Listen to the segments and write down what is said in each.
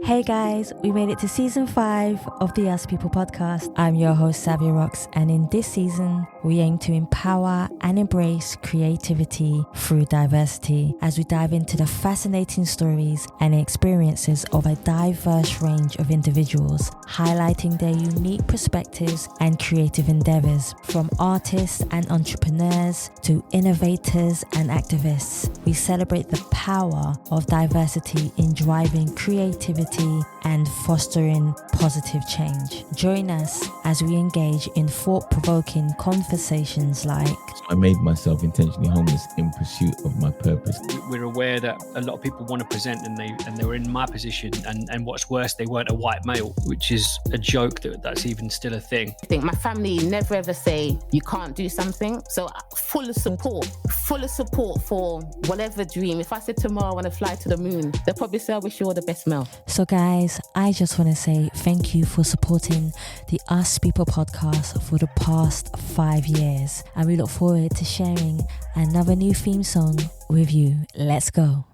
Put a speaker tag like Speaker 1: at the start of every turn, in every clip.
Speaker 1: Hey guys, we made it to season 5 of the Us People podcast. I'm your host, Savia Rocks, and in this season, we aim to empower and embrace creativity through diversity as we dive into the fascinating stories and experiences of a diverse range of individuals, highlighting their unique perspectives and creative endeavors, from artists and entrepreneurs to innovators and activists. We celebrate the power of diversity in driving creativity and fostering positive change. Join us as we engage in thought-provoking conversations like
Speaker 2: I made myself intentionally homeless in pursuit of my purpose.
Speaker 3: We're aware that a lot of people want to present and they were in my position, and what's worse, they weren't a white male, which is a joke that's even still a thing.
Speaker 4: I think my family never ever say you can't do something, so full of support for whatever dream. If I said tomorrow I want to fly to the moon, they'll probably say I wish you all the best, Mel.
Speaker 1: So guys, I just want to say thank you for supporting the Us People podcast for the past 5 years, and we look forward to sharing another new theme song with you. Let's go.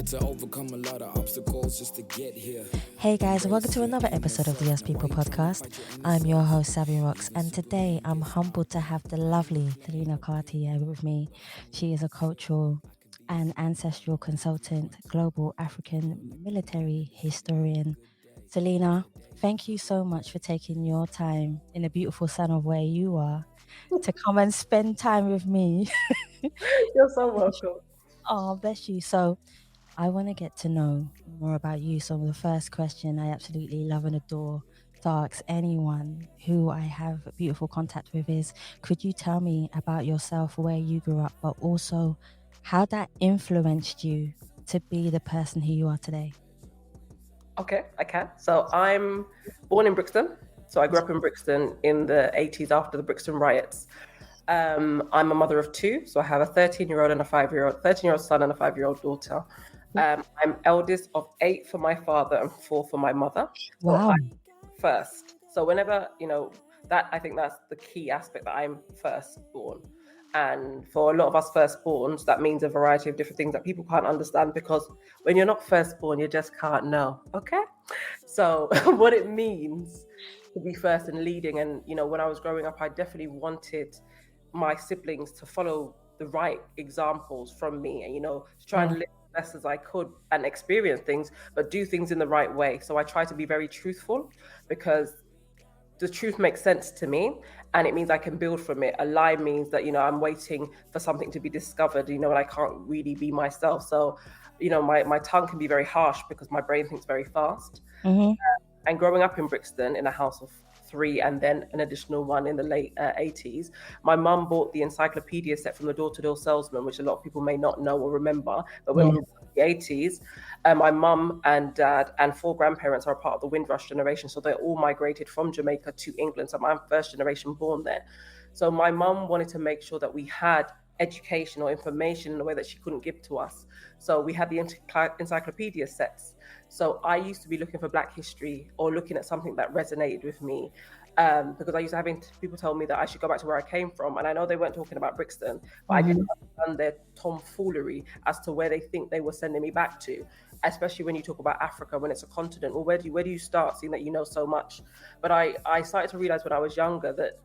Speaker 5: To overcome a lot of obstacles just to get here.
Speaker 1: Hey guys, welcome to another episode of the Us People podcast. I'm your host, Savia Rocks, and today I'm humbled to have the lovely Selena Carty here with me. She is a cultural and ancestral consultant, global African military historian. Selena, thank you so much for taking your time in the beautiful sun of where you are to come and spend time with me.
Speaker 6: You're so welcome.
Speaker 1: Oh, bless you. So I want to get to know more about you. So the first question I absolutely love and adore to ask anyone who I have beautiful contact with is, could you tell me about yourself, where you grew up, but also how that influenced you to be the person who you are today?
Speaker 6: Okay, I can. So I'm born in Brixton. So I grew up in Brixton in the 80s after the Brixton riots. I'm a mother of 2. So I have a 13-year-old and a 13-year-old son and a 5-year-old daughter. I'm eldest of 8 for my father and 4 for my mother.
Speaker 1: Wow.
Speaker 6: So I'm first. So whenever, that, I think that's the key aspect, that I'm firstborn. And for a lot of us firstborns, that means a variety of different things that people can't understand, because when you're not firstborn, you just can't know. Okay. So what it means to be first and leading. And, when I was growing up, I definitely wanted my siblings to follow the right examples from me and, to try and live best as I could and experience things, but do things in the right way. So I try to be very truthful, because the truth makes sense to me and it means I can build from it. A lie means that, I'm waiting for something to be discovered, and I can't really be myself. So, my tongue can be very harsh because my brain thinks very fast.
Speaker 1: Mm-hmm.
Speaker 6: And growing up in Brixton in a house of 3 and then an additional one in the late 80s, my mum bought the encyclopedia set from the door-to-door salesman, which a lot of people may not know or remember, but when we were in the 80s, my mum and dad and 4 grandparents are a part of the Windrush generation, so they're all migrated from Jamaica to England, so I'm first generation born there. So my mum wanted to make sure that we had education or information in a way that she couldn't give to us, so we had the encyclopedia sets. So I used to be looking for Black history or looking at something that resonated with me, because I used to having people tell me that I should go back to where I came from. And I know they weren't talking about Brixton, but I didn't understand their tomfoolery as to where they think they were sending me back to, especially when you talk about Africa, when it's a continent. Well, where do you start, seeing that you know so much? But I started to realize when I was younger that,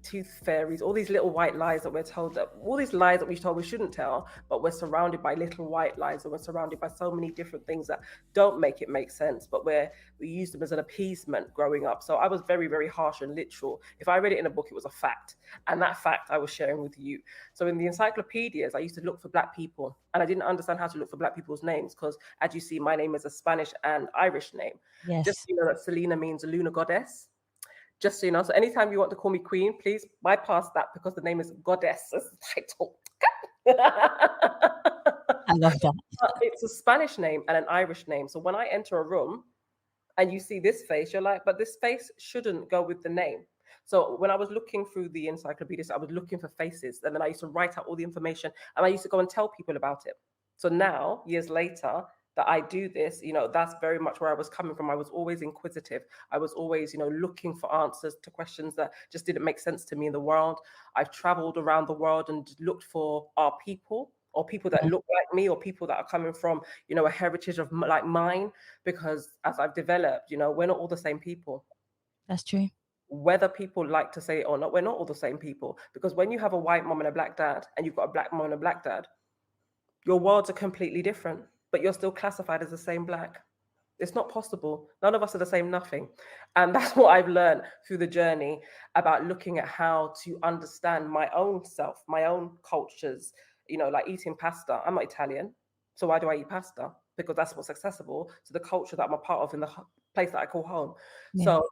Speaker 6: tooth fairies, all these little white lies that we're told, that all these lies that we're told we shouldn't tell, but we're surrounded by little white lies, and we're surrounded by so many different things that don't make it make sense, but we use them as an appeasement growing up. So I was very, very harsh and literal. If I read it in a book, it was a fact, and that fact I was sharing with you. So in the encyclopedias, I used to look for Black people, and I didn't understand how to look for Black people's names, because as you see, my name is a Spanish and Irish name.
Speaker 1: Yes.
Speaker 6: Just so that Selena means a lunar goddess. Just so you know, so anytime you want to call me queen, please bypass that, because the name is goddess as the title.
Speaker 1: I love that.
Speaker 6: It's a Spanish name and an Irish name. So when I enter a room and you see this face, you're like, but this face shouldn't go with the name. So when I was looking through the encyclopedias, I was looking for faces, and then I used to write out all the information, and I used to go and tell people about it. So now, years later, that I do this, that's very much where I was coming from. I was always inquisitive. I was always, looking for answers to questions that just didn't make sense to me in the world. I've traveled around the world and looked for our people, or people that look like me, or people that are coming from, a heritage of like mine, because as I've developed, we're not all the same people.
Speaker 1: That's true.
Speaker 6: Whether people like to say it or not, we're not all the same people, because when you have a white mom and a black dad, and you've got a black mom and a black dad, your worlds are completely different, but you're still classified as the same black. It's not possible. None of us are the same nothing. And that's what I've learned through the journey about looking at how to understand my own self, my own cultures, like eating pasta. I'm not Italian, so why do I eat pasta? Because that's what's accessible to the culture that I'm a part of in the place that I call home.
Speaker 1: Yeah.
Speaker 6: So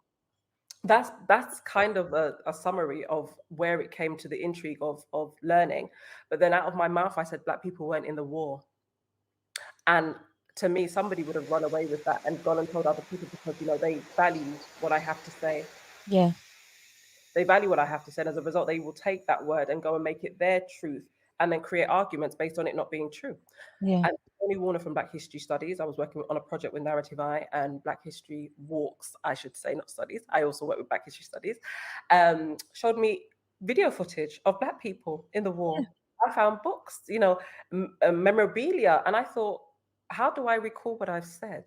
Speaker 6: that's kind of a summary of where it came to the intrigue of learning. But then out of my mouth, I said, Black people weren't in the war. And to me, somebody would have run away with that and gone and told other people, because, they value what I have to say.
Speaker 1: Yeah.
Speaker 6: They value what I have to say. And as a result, they will take that word and go and make it their truth, and then create arguments based on it not being true.
Speaker 1: Yeah.
Speaker 6: And Tony Warner from Black History Studies, I was working on a project with Narrative Eye and Black History Walks, I should say, not studies. I also work with Black History Studies. Showed me video footage of Black people in the war. Yeah. I found books, memorabilia, and I thought, how do I recall what I've said?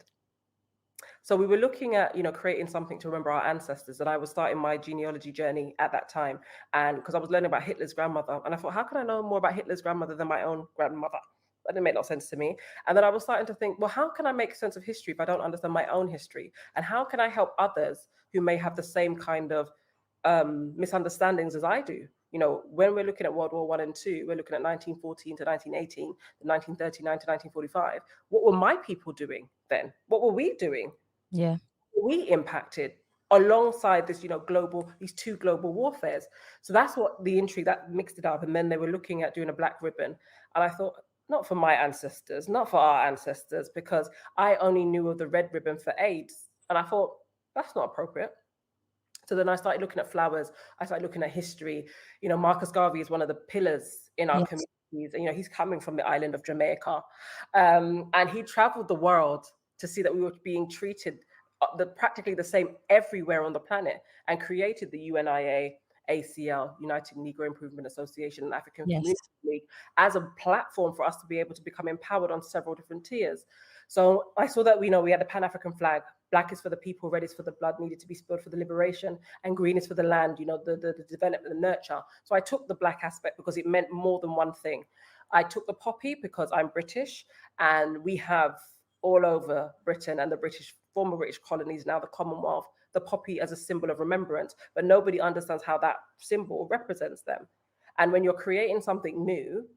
Speaker 6: So we were looking at, creating something to remember our ancestors, and I was starting my genealogy journey at that time. And because I was learning about Hitler's grandmother, and I thought, how can I know more about Hitler's grandmother than my own grandmother? That didn't make no sense to me. And then I was starting to think, well, how can I make sense of history if I don't understand my own history? And how can I help others who may have the same kind of misunderstandings as I do? When we're looking at World War I and II, we're looking at 1914 to 1918, 1939 to 1945. What were my people doing then? What were we doing?
Speaker 1: Yeah.
Speaker 6: We impacted alongside this, these two global warfares. So that's what the intrigue, that mixed it up. And then they were looking at doing a black ribbon. And I thought, not for my ancestors, not for our ancestors, because I only knew of the red ribbon for AIDS. And I thought, that's not appropriate. So then I started looking at flowers. I started looking at history. Marcus Garvey is one of the pillars in our communities. And, he's coming from the island of Jamaica. And he traveled the world to see that we were being treated practically the same everywhere on the planet, and created the UNIA, ACL, United Negro Improvement Association, and African Community League, as a platform for us to be able to become empowered on several different tiers. So I saw that we had the Pan-African flag. Black is for the people, red is for the blood needed to be spilled for the liberation, and green is for the land, the development and nurture. So I took the black aspect because it meant more than one thing. I took the poppy because I'm British, and we have all over Britain and the former British colonies, now the Commonwealth, the poppy as a symbol of remembrance, but nobody understands how that symbol represents them. And when you're creating something new,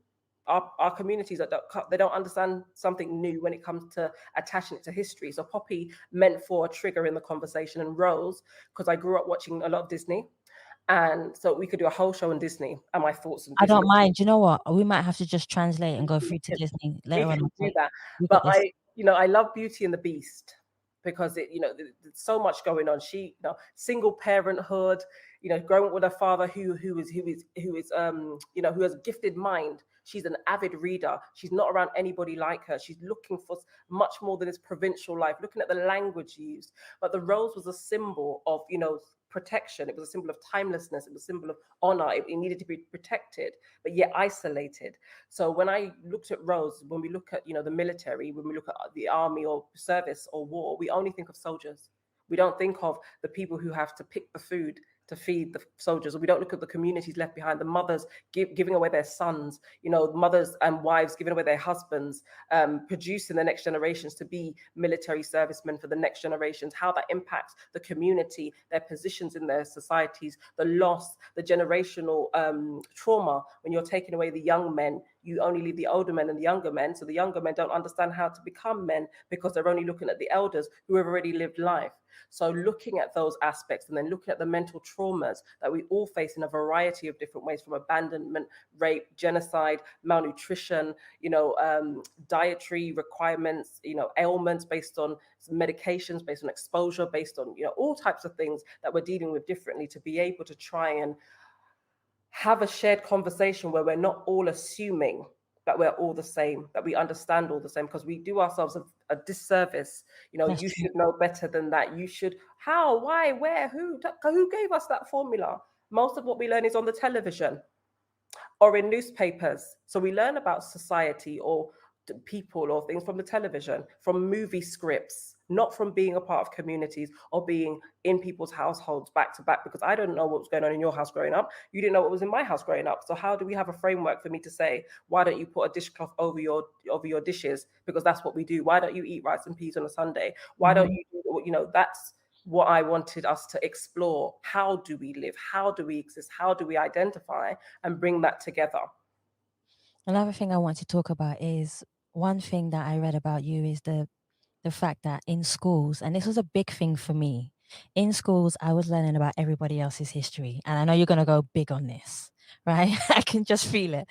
Speaker 6: our communities, they don't understand something new when it comes to attaching it to history. So poppy meant for a trigger in the conversation, and rose, because I grew up watching a lot of Disney. And so we could do a whole show on Disney and my thoughts on Disney.
Speaker 1: I don't mind. Do you know what? We might have to just translate and go through to Disney later on.
Speaker 6: Do that. But I love Beauty and the Beast, because there's so much going on. She, single parenthood, growing up with a father who has a gifted mind. She's an avid reader. She's not around anybody like her. She's looking for much more than his provincial life, looking at the language used. But the rose was a symbol of, protection. It was a symbol of timelessness. It was a symbol of honor. It needed to be protected, but yet isolated. So when I looked at rose, when we look at, the military, when we look at the army or service or war, we only think of soldiers. We don't think of the people who have to pick the food to feed the soldiers, or we don't look at the communities left behind, the mothers giving away their sons, mothers and wives giving away their husbands, producing the next generations to be military servicemen for the next generations, how that impacts the community, their positions in their societies, the loss, the generational trauma. When you're taking away the young men, you only leave the older men and the younger men. So the younger men don't understand how to become men because they're only looking at the elders who have already lived life. So looking at those aspects and then looking at the mental traumas that we all face in a variety of different ways, from abandonment, rape, genocide, malnutrition, dietary requirements, ailments based on medications, based on exposure, based on, all types of things that we're dealing with differently, to be able to try and have a shared conversation where we're not all assuming that we're all the same, that we understand all the same, because we do ourselves a disservice.
Speaker 1: That's
Speaker 6: You
Speaker 1: true.
Speaker 6: should know better than that. You should, how, why, where, who gave us that formula? Most of what we learn is on the television or in newspapers. So we learn about society or people or things from the television, from movie scripts, not from being a part of communities or being in people's households back to back, because I don't know what was going on in your house growing up. You didn't know what was in my house growing up. So how do we have a framework for me to say, why don't you put a dishcloth over your dishes? Because that's what we do. Why don't you eat rice and peas on a Sunday? Why don't you, that's what I wanted us to explore. How do we live? How do we exist? How do we identify and bring that together?
Speaker 1: Another thing I want to talk about is, one thing that I read about you is the fact that in schools, and this was a big thing for me, in schools, I was learning about everybody else's history. And I know you're going to go big on this, right? I can just feel it.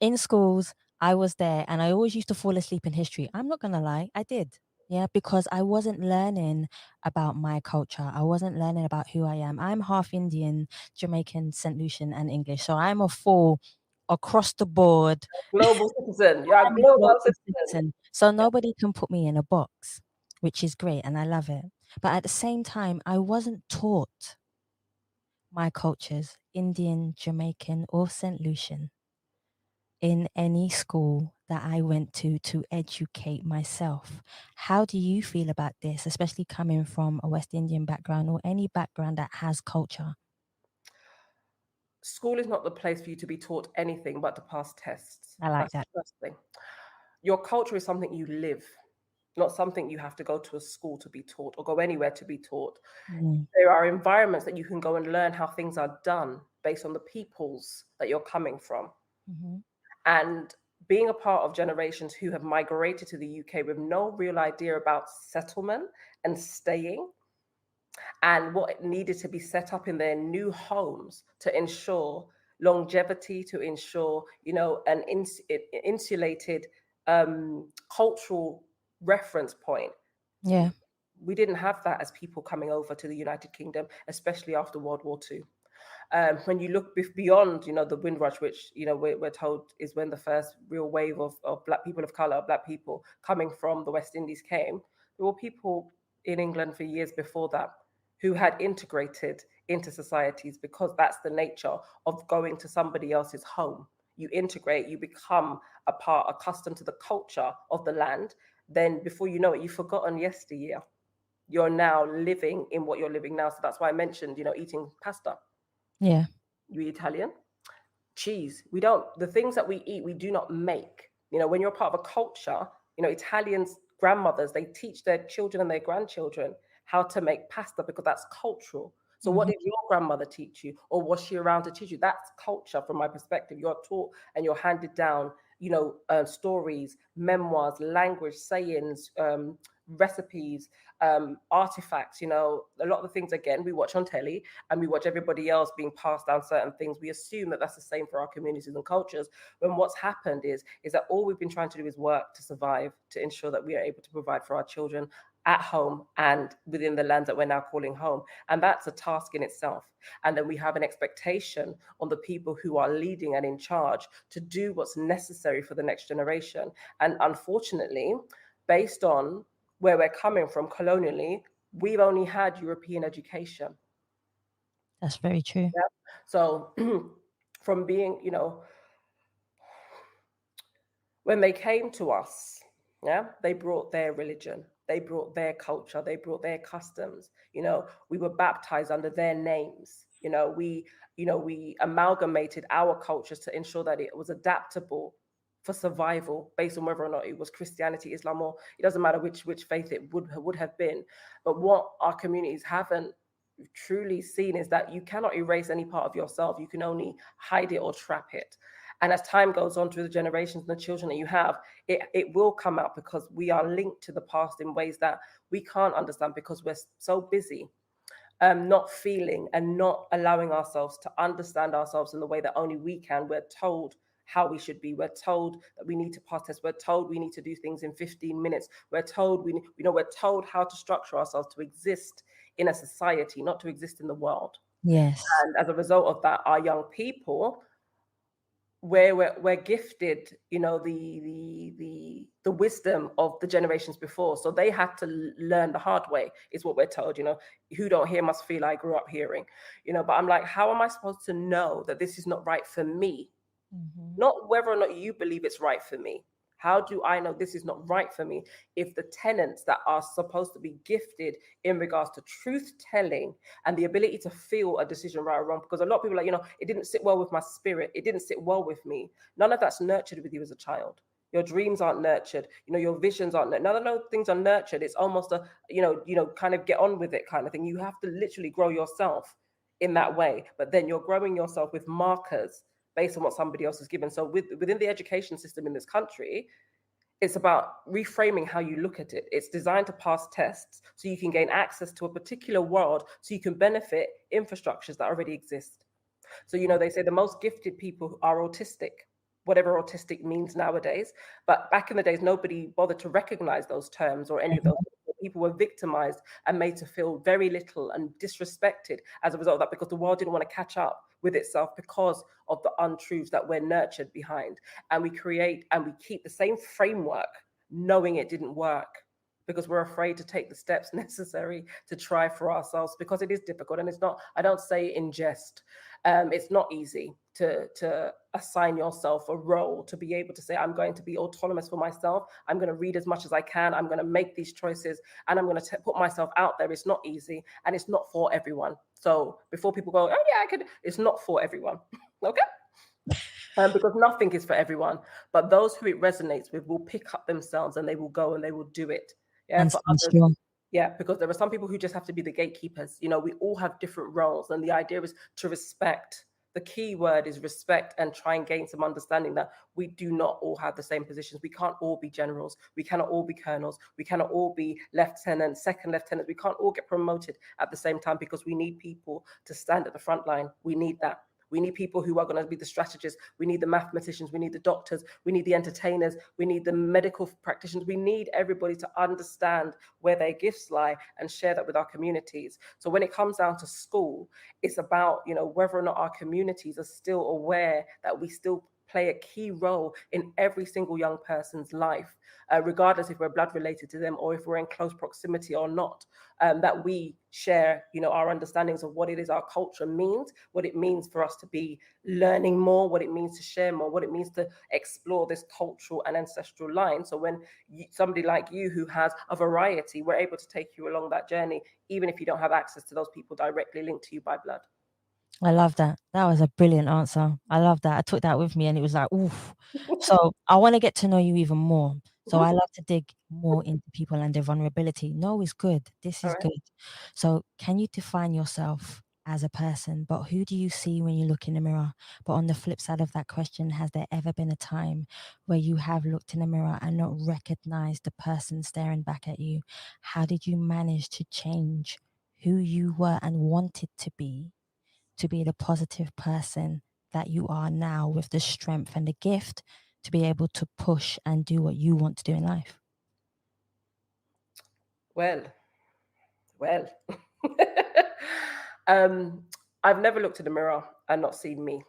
Speaker 1: In schools, I was there and I always used to fall asleep in history. I'm not going to lie, I did. Yeah, because I wasn't learning about my culture. I wasn't learning about who I am. I'm half Indian, Jamaican, St. Lucian, and English. So I'm a full across the board
Speaker 6: Global citizen. You're a global citizen.
Speaker 1: so nobody can put me in a box, which is great and I love it. But at the same time, I wasn't taught my cultures, Indian, Jamaican, or St. Lucian, in any school that I went to educate myself. How do you feel about this, especially coming from a West Indian background or any background that has culture?
Speaker 6: School is not the place for you to be taught anything but to pass tests.
Speaker 1: I like
Speaker 6: That's
Speaker 1: that.
Speaker 6: the first thing. Your culture is something you live, not something you have to go to a school to be taught or go anywhere to be taught. There are environments that you can go and learn how things are done based on the peoples that you're coming from. And being a part of generations who have migrated to the UK with no real idea about settlement and staying, and what needed to be set up in their new homes to ensure longevity, to ensure, an insulated cultural reference point.
Speaker 1: Yeah.
Speaker 6: We didn't have that as people coming over to the United Kingdom, especially after World War II. When you look beyond, the Windrush, which, we're told is when the first real wave of Black people of color, Black people coming from the West Indies came, there were people in England for years before that who had integrated into societies, because that's the nature of going to somebody else's home. You integrate, you become a part, accustomed to the culture of the land. Then before you know it, you've forgotten yesteryear. You're now living in what you're living now. So that's why I mentioned, eating pasta.
Speaker 1: Yeah.
Speaker 6: You eat Italian? Cheese. The things that we eat, we do not make. When you're part of a culture, Italians, grandmothers, they teach their children and their grandchildren how to make pasta, because that's cultural. So what did your grandmother teach you? Or was she around to teach you? That's culture from my perspective. You're taught and you're handed down, stories, memoirs, language, sayings, recipes, artifacts, a lot of the things, again, we watch on telly and we watch everybody else being passed down certain things. We assume that that's the same for our communities and cultures, when what's happened is that all we've been trying to do is work to survive, to ensure that we are able to provide for our children at home and within the lands that we're now calling home. And that's a task in itself. And then we have an expectation on the people who are leading and in charge to do what's necessary for the next generation. And unfortunately, based on where we're coming from colonially, we've only had European education.
Speaker 1: That's very true.
Speaker 6: Yeah. So from being, when they came to us, they brought their religion, they brought their culture, they brought their customs. We were baptized under their names. We amalgamated our cultures to ensure that it was adaptable for survival, based on whether or not it was Christianity, Islam, or it doesn't matter which faith it would have been. But what our communities haven't truly seen is that you cannot erase any part of yourself. You can only hide it or trap it. And as time goes on through the generations and the children that you have, it will come out, because we are linked to the past in ways that we can't understand, because we're so busy not feeling and not allowing ourselves to understand ourselves in the way that only we can. We're told how we should be. We're told that we need to pass tests. We're told we need to do things in 15 minutes. We're told we're told how to structure ourselves to exist in a society, not to exist in the world.
Speaker 1: Yes.
Speaker 6: And as a result of that, our young people, where we're gifted, the wisdom of the generations before, so they had to learn the hard way, is what we're told. Who don't hear must feel. I grew up hearing, but I'm like, how am I supposed to know that this is not right for me? Not whether or not you believe it's right for me. How do I know this is not right for me if the tenets that are supposed to be gifted in regards to truth telling and the ability to feel a decision right or wrong? Because a lot of people are like, it didn't sit well with my spirit. It didn't sit well with me. None of that's nurtured with you as a child. Your dreams aren't nurtured. Your visions aren't nurtured. None of those things are nurtured. It's almost a, kind of get on with it kind of thing. You have to literally grow yourself in that way. But then you're growing yourself with markers based on what somebody else has given. So within the education system in this country, it's about reframing how you look at it. It's designed to pass tests so you can gain access to a particular world, so you can benefit infrastructures that already exist. So, they say the most gifted people are autistic, whatever autistic means nowadays. But back in the days, nobody bothered to recognize those terms or any of those. People were victimized and made to feel very little and disrespected as a result of that, because the world didn't want to catch up with itself because of the untruths that we're nurtured behind. And we create and we keep the same framework knowing it didn't work, because we're afraid to take the steps necessary to try for ourselves, because it is difficult. And it's not, I don't say it in jest. It's not easy to assign yourself a role, to be able to say, I'm going to be autonomous for myself. I'm going to read as much as I can. I'm going to make these choices, and I'm going to put myself out there. It's not easy, and it's not for everyone. So before people go, oh yeah, I could, it's not for everyone. Okay. Because nothing is for everyone, but those who it resonates with will pick up themselves and they will go and they will do it. Yeah. For others, yeah, because there are some people who just have to be the gatekeepers. We all have different roles, and the idea is to respect. The key word is respect, and try and gain some understanding that we do not all have the same positions. We can't all be generals. We cannot all be colonels. We cannot all be lieutenants, second lieutenants. We can't all get promoted at the same time, because we need people to stand at the front line. We need that. We need people who are going to be the strategists. We need the mathematicians. We need the doctors. We need the entertainers. We need the medical practitioners. We need everybody to understand where their gifts lie and share that with our communities. So when it comes down to school, it's about, whether or not our communities are still aware that we still play a key role in every single young person's life, regardless if we're blood related to them or if we're in close proximity or not, that we share, our understandings of what it is our culture means, what it means for us to be learning more, what it means to share more, what it means to explore this cultural and ancestral line. So when somebody like you who has a variety, we're able to take you along that journey, even if you don't have access to those people directly linked to you by blood.
Speaker 1: I love that. That was a brilliant answer. I love that. I took that with me and it was like, oof. So I want to get to know you even more. So I love to dig more into people and their vulnerability. No is good. This is good. So can you define yourself as a person? But who do you see when you look in the mirror? But on the flip side of that question, has there ever been a time where you have looked in the mirror and not recognized the person staring back at you? How did you manage to change who you were and wanted to be the positive person that you are now, with the strength and the gift to be able to push and do what you want to do in life?
Speaker 6: Well, I've never looked in the mirror and not seen me.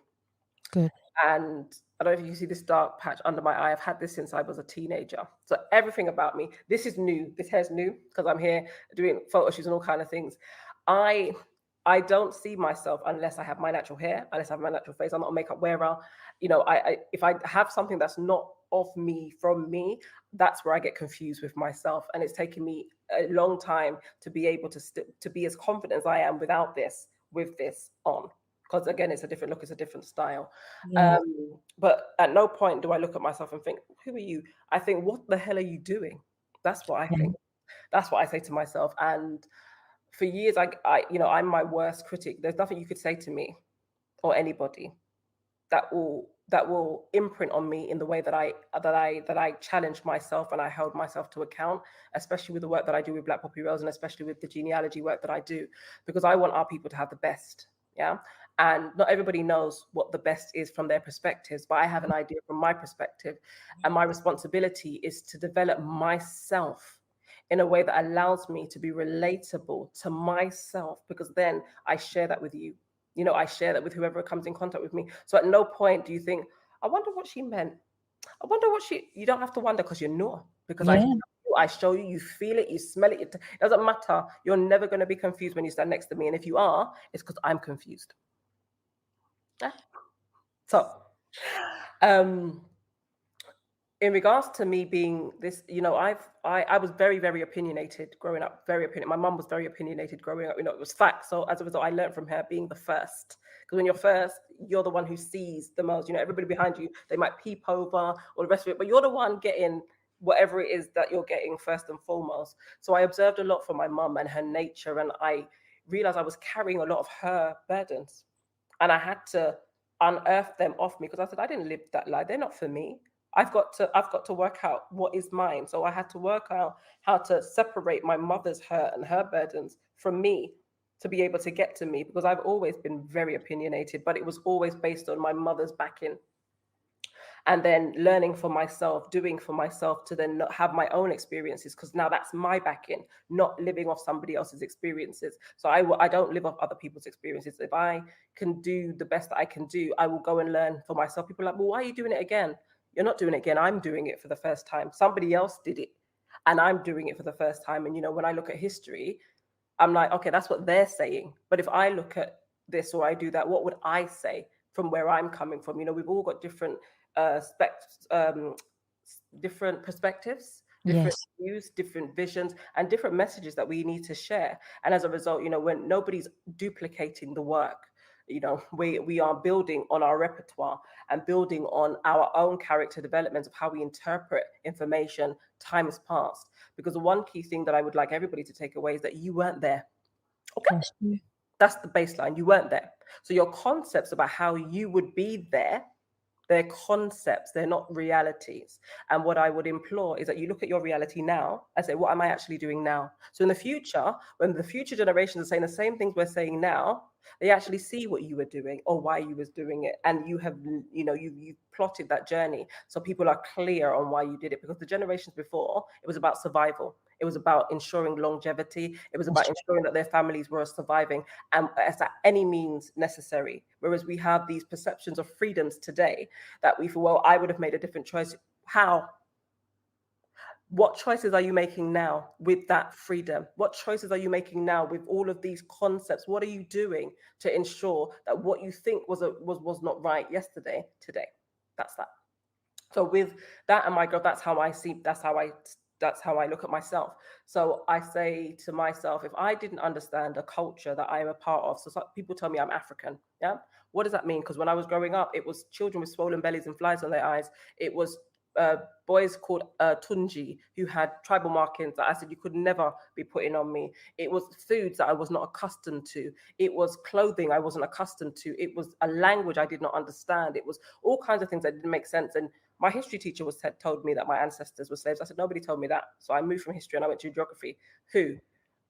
Speaker 1: Good.
Speaker 6: And I don't know if you see this dark patch under my eye. I've had this since I was a teenager. So everything about me, this is new. This hair's new because I'm here doing photo shoots and all kind of things. I don't see myself unless I have my natural hair, unless I have my natural face. I'm not a makeup wearer. If I have something that's not of me, from me, that's where I get confused with myself. And it's taken me a long time to be able to be as confident as I am without this, with this on. Because again, it's a different look, it's a different style.
Speaker 1: Yeah.
Speaker 6: But at no point do I look at myself and think, who are you? I think, what the hell are you doing? That's what I think. That's what I say to myself. And for years, I'm my worst critic. There's nothing you could say to me or anybody that will imprint on me in the way that I challenge myself and I held myself to account, especially with the work that I do with Black Poppy Rose and especially with the genealogy work that I do, because I want our people to have the best. Yeah. And not everybody knows what the best is from their perspectives, but I have an idea from my perspective. And my responsibility is to develop myself in a way that allows me to be relatable to myself, because then I share that with you. You know, I share that with whoever comes in contact with me. So at no point do you think, I wonder what she meant. I wonder what you don't have to wonder, because you know, because I show you, you feel it, you smell it. It doesn't matter. You're never going to be confused when you stand next to me. And if you are, it's because I'm confused. So, in regards to me being this, you know, I was very, very opinionated growing up, very opinionated. My mum was very opinionated growing up, you know, it was fact. So as a result, I learned from her being the first. Because when you're first, you're the one who sees the most, you know, everybody behind you, they might peep over all the rest of it, but you're the one getting whatever it is that you're getting first and foremost. So I observed a lot from my mum and her nature, and I realized I was carrying a lot of her burdens, and I had to unearth them off me, because I said, I didn't live that life. They're not for me. I've got to work out what is mine. So I had to work out how to separate my mother's hurt and her burdens from me to be able to get to me, because I've always been very opinionated, but it was always based on my mother's backing. And then learning for myself, doing for myself, to then not have my own experiences, because now that's my backing, not living off somebody else's experiences. So I don't live off other people's experiences. If I can do the best that I can do, I will go and learn for myself. People are like, well, why are you doing it again? You're not doing it again. I'm doing it for the first time. Somebody else did it, and I'm doing it for the first time. And, you know, when I look at history, I'm like, okay, that's what they're saying. But if I look at this or I do that, what would I say from where I'm coming from? You know, we've all got different different perspectives, different views, different visions, and different messages that we need to share. And as a result, you know, when nobody's duplicating the work, you know, we are building on our repertoire and building on our own character development of how we interpret information. Time has passed, because the one key thing that I would like everybody to take away is that you weren't there. Okay, that's the baseline. You weren't there. So your concepts about how you would be there, they're concepts, they're not realities. And what I would implore is that you look at your reality now and say, what am I actually doing now? So in the future, when the future generations are saying the same things we're saying now, they actually see what you were doing or why you was doing it. And you have, you know, you plotted that journey. So people are clear on why you did it, because the generations before, it was about survival. It was about ensuring longevity. It was about ensuring that their families were surviving, and as at any means necessary. Whereas we have these perceptions of freedoms today that we feel, well, I would have made a different choice. How? What choices are you making now with that freedom? What choices are you making now with all of these concepts? What are you doing to ensure that what you think was not right yesterday, today? That's that. So with that and my God, that's how I see. That's how I look at myself. So I say to myself, if I didn't understand a culture that I am a part of, so people tell me I'm African, yeah? What does that mean? Because when I was growing up, it was children with swollen bellies and flies on their eyes. It was boys called Tunji who had tribal markings that I said you could never be putting on me. It was foods that I was not accustomed to. It was clothing I wasn't accustomed to. It was a language I did not understand. It was all kinds of things that didn't make sense. And my history teacher told me that my ancestors were slaves. I said, nobody told me that. So I moved from history and I went to geography. Who?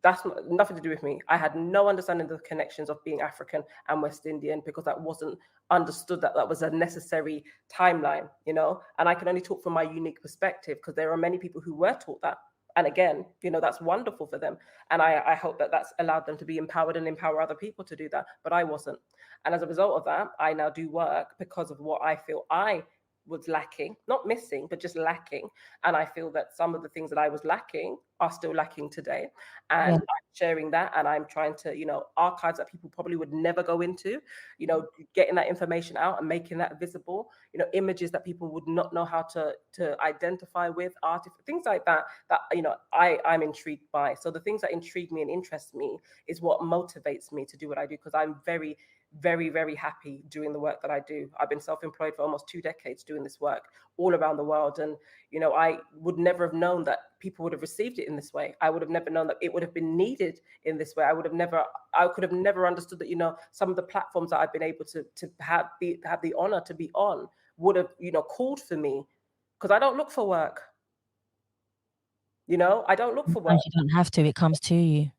Speaker 6: That's nothing to do with me. I had no understanding of the connections of being African and West Indian, because that wasn't understood, that was a necessary timeline, you know? And I can only talk from my unique perspective, because there are many people who were taught that. And again, you know, that's wonderful for them. And I hope that that's allowed them to be empowered and empower other people to do that. But I wasn't. And as a result of that, I now do work because of what I feel I was lacking, not missing, but just lacking. And I feel that some of the things that I was lacking are still lacking today. And I'm sharing that, and I'm trying to, you know, archives that people probably would never go into, you know, getting that information out and making that visible, you know, images that people would not know how to identify with, art, things like that, you know, I'm intrigued by. So the things that intrigue me and interest me is what motivates me to do what I do, because I'm very, very, very happy doing the work that I do. I've been self-employed for almost 2 decades doing this work all around the world. And, you know, I would never have known that people would have received it in this way. I would have never known that it would have been needed in this way. I could have never understood that, you know, some of the platforms that I've been able to have the honor to be on would have, called for me, because I don't look for work. I don't look for work.
Speaker 1: Sometimes you don't have to, it comes to you.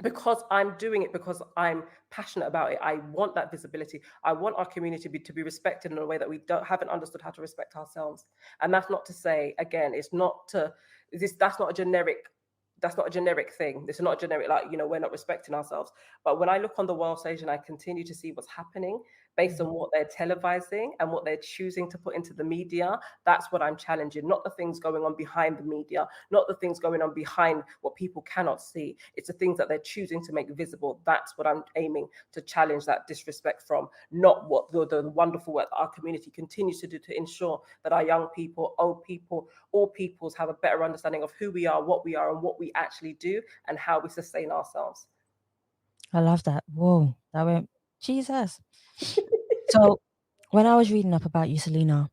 Speaker 6: Because I'm doing it because I'm passionate about it. I want that visibility. I want our community to be respected in a way that we haven't understood how to respect ourselves. And that's not to say, again, that's not a generic thing. It's not a generic, we're not respecting ourselves. But when I look on the world stage and I continue to see what's happening based on what they're televising and what they're choosing to put into the media, that's what I'm challenging. Not the things going on behind the media, not the things going on behind what people cannot see. It's the things that they're choosing to make visible. That's what I'm aiming to challenge that disrespect from, not what the wonderful work that our community continues to do to ensure that our young people, old people, all peoples have a better understanding of who we are, and what we actually do and how we sustain ourselves.
Speaker 1: I love that. Whoa, that went Jesus. So when I was reading up about you, Selena,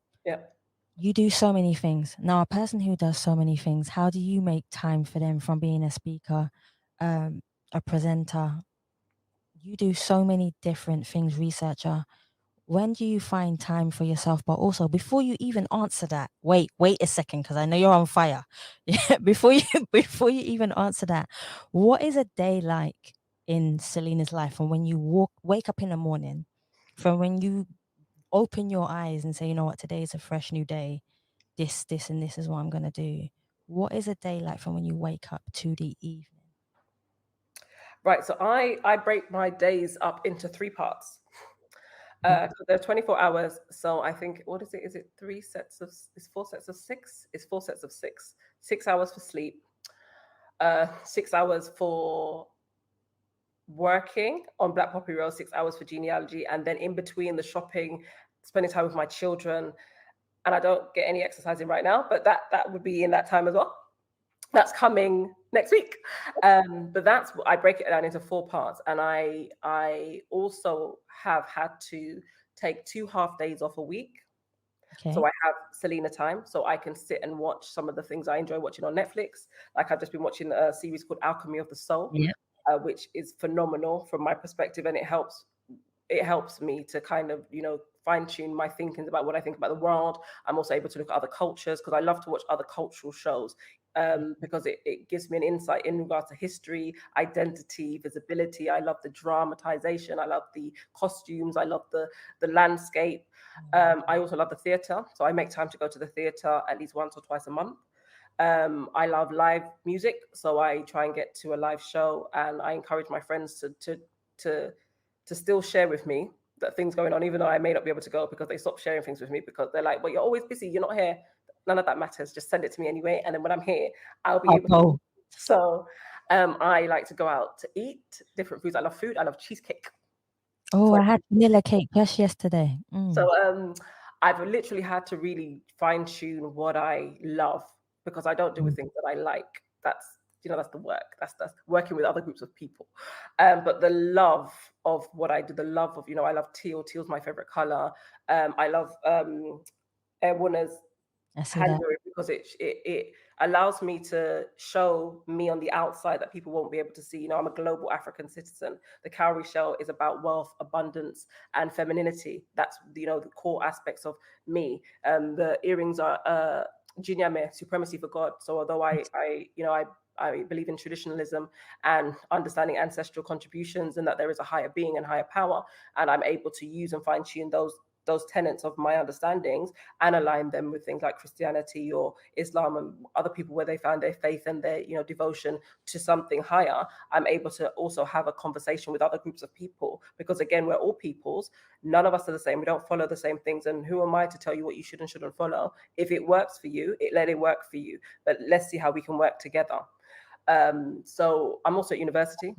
Speaker 1: you do so many things. Now, a person who does so many things, how do you make time for them, from being a speaker, a presenter? You do so many different things, researcher. When do you find time for yourself? But also, before you even answer that, wait a second, because I know you're on fire. Yeah, before you even answer that, what is a day like in Selena's life? And when you wake up in the morning, from when you open your eyes and say, you know what, today is a fresh new day. This, and this is what I'm gonna do. What is a day like from when you wake up to the evening?
Speaker 6: Right. So I break my days up into 3 parts. They're 24 hours. So I think, what is it? Is it 4 sets of 6? It's 4 sets of 6. 6 hours for sleep. 6 hours for working on Black Poppy Road, 6 hours for genealogy. And then in between the shopping, spending time with my children. And I don't get any exercising right now, but that would be in that time as well. That's coming next week. But I break it down into 4 parts. And I also have had to take 2 half days off a week. Okay. So I have Selena time, so I can sit and watch some of the things I enjoy watching on Netflix. Like I've just been watching a series called Alchemy of the Soul, which is phenomenal from my perspective. And it helps me to kind of, fine-tune my thinkings about what I think about the world. I'm also able to look at other cultures, because I love to watch other cultural shows, because it gives me an insight in regards to history, identity, visibility. I love the dramatization. I love the costumes. I love the landscape. I also love the theatre. So I make time to go to the theatre at least once or twice a month. I love live music. So I try and get to a live show, and I encourage my friends to still share with me that things going on, even though I may not be able to go, because they stop sharing things with me because they're like, well, you're always busy, you're not here. None of that matters. Just send it to me anyway. And then when I'm here, I'll be able to. So I like to go out to eat different foods. I love food. I love cheesecake.
Speaker 1: Oh, I had vanilla cake just yesterday.
Speaker 6: So I've literally had to really fine tune what I love, because I don't do the things that I like. That's the work. That's working with other groups of people. But the love of what I do, the love of, I love teal. Teal's my favorite color. I love Airwarner's handlery, because it allows me to show me on the outside that people won't be able to see. I'm a global African citizen. The cowrie shell is about wealth, abundance, and femininity. That's the core aspects of me. The earrings are Jinyame, supremacy for God. So although I believe in traditionalism and understanding ancestral contributions, and that there is a higher being and higher power, and I'm able to use and fine tune those tenets of my understandings and align them with things like Christianity or Islam and other people where they found their faith and their devotion to something higher. I'm able to also have a conversation with other groups of people, because again, we're all peoples. None of us are the same. We don't follow the same things. And who am I to tell you what you should and shouldn't follow? If it works for you, let it work for you. But let's see how we can work together. So I'm also at university.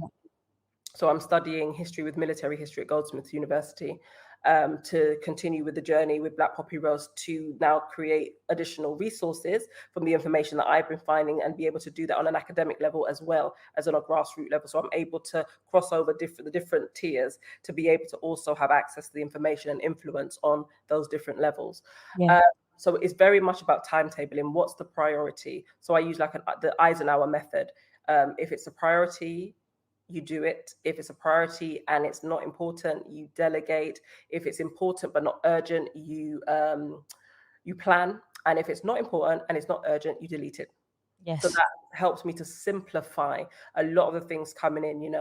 Speaker 6: So I'm studying history with military history at Goldsmiths University, to continue with the journey with Black Poppy Rose, to now create additional resources from the information that I've been finding, and be able to do that on an academic level as well as on a grassroots level. So I'm able to cross over the different tiers to be able to also have access to the information and influence on those different levels. Yeah. So it's very much about timetabling. What's the priority? So I use the Eisenhower method. If it's a priority, you do it. If it's a priority and it's not important, you delegate. If it's important but not urgent, you plan. And if it's not important and it's not urgent, you delete it.
Speaker 1: Yes.
Speaker 6: So that helps me to simplify a lot of the things coming in.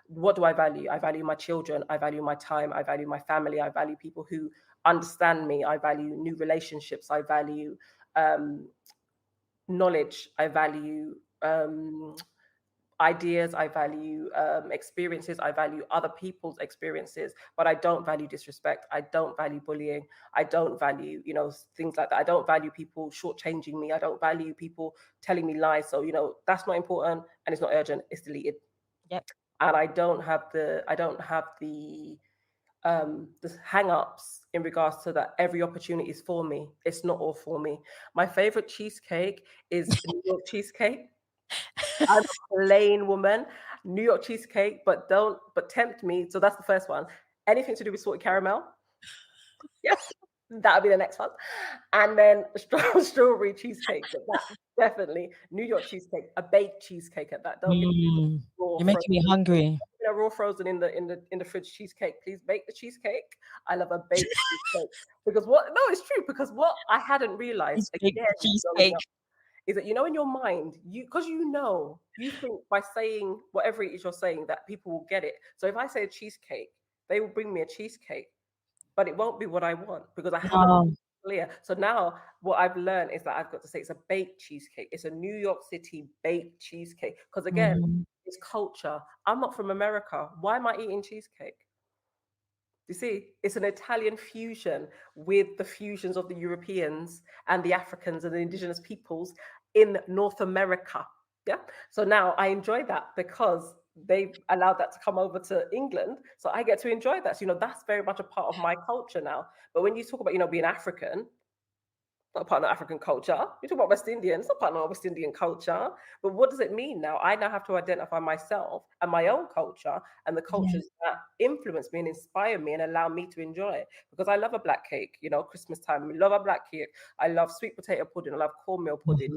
Speaker 6: What do I value? I value my children. I value my time. I value my family. I value people who understand me. I value new relationships. I value knowledge. I value ideas. I value experiences. I value other people's experiences, but I don't value disrespect. I don't value bullying. I don't value, things like that. I don't value people shortchanging me. I don't value people telling me lies. So, that's not important and it's not urgent. It's deleted.
Speaker 1: Yep.
Speaker 6: And I don't have the hang-ups in regards to that every opportunity is for me. It's not all for me. My favorite cheesecake is New York cheesecake. I'm a plain woman. New York cheesecake, but tempt me. So that's the first one. Anything to do with salted caramel. Yes, that'll be the next one. And then strawberry cheesecake. But that definitely New York cheesecake, a baked cheesecake at that. Don't give me raw
Speaker 1: You're making me hungry.
Speaker 6: raw frozen in the fridge cheesecake. Please bake the cheesecake. I love a baked cheesecake because it's true, because what I hadn't realized again
Speaker 1: Cheesecake.
Speaker 6: is that, in your mind, you think by saying whatever it is you're saying that people will get it. So if I say a cheesecake, they will bring me a cheesecake, but it won't be what I want because I haven't been clear. So now what I've learned is that I've got to say it's a baked cheesecake. It's a New York City baked cheesecake. Because again, it's culture. I'm not from America. Why am I eating cheesecake? You see, it's an Italian fusion with the fusions of the Europeans and the Africans and the indigenous peoples in North America. Yeah. So now I enjoy that because they've allowed that to come over to England. So I get to enjoy that. So, that's very much a part of my culture now. But when you talk about, being African, not part of African culture. You talk about West Indian, it's not part of West Indian culture. But what does it mean now? I now have to identify myself and my own culture and the cultures that influence me and inspire me and allow me to enjoy it. Because I love a black cake, Christmas time. I love a black cake. I love sweet potato pudding. I love cornmeal pudding,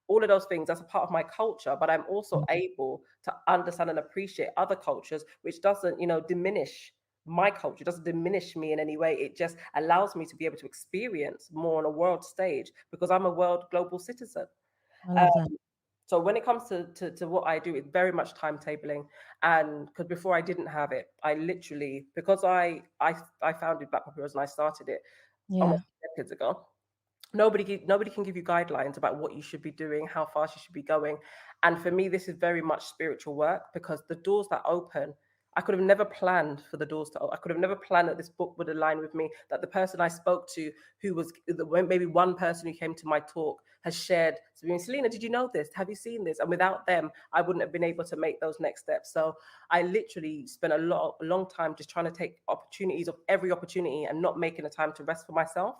Speaker 6: all of those things. That's a part of my culture. But I'm also able to understand and appreciate other cultures, which doesn't, diminish my culture, doesn't diminish me in any way. It just allows me to be able to experience more on a world stage because I'm a world global citizen. So when it comes to what I do, it's very much timetabling. And because before I didn't have it, I literally, because I founded Black Poppy Rose and I started it almost decades ago. Nobody can give you guidelines about what you should be doing, how fast you should be going. And for me, this is very much spiritual work because the doors that open, I could have never planned for the doors to open. I could have never planned that this book would align with me, that the person I spoke to, who was maybe one person who came to my talk, has shared, Selena, did you know this? Have you seen this? And without them, I wouldn't have been able to make those next steps. So I literally spent a long time just trying to take opportunities of every opportunity and not making a time to rest for myself.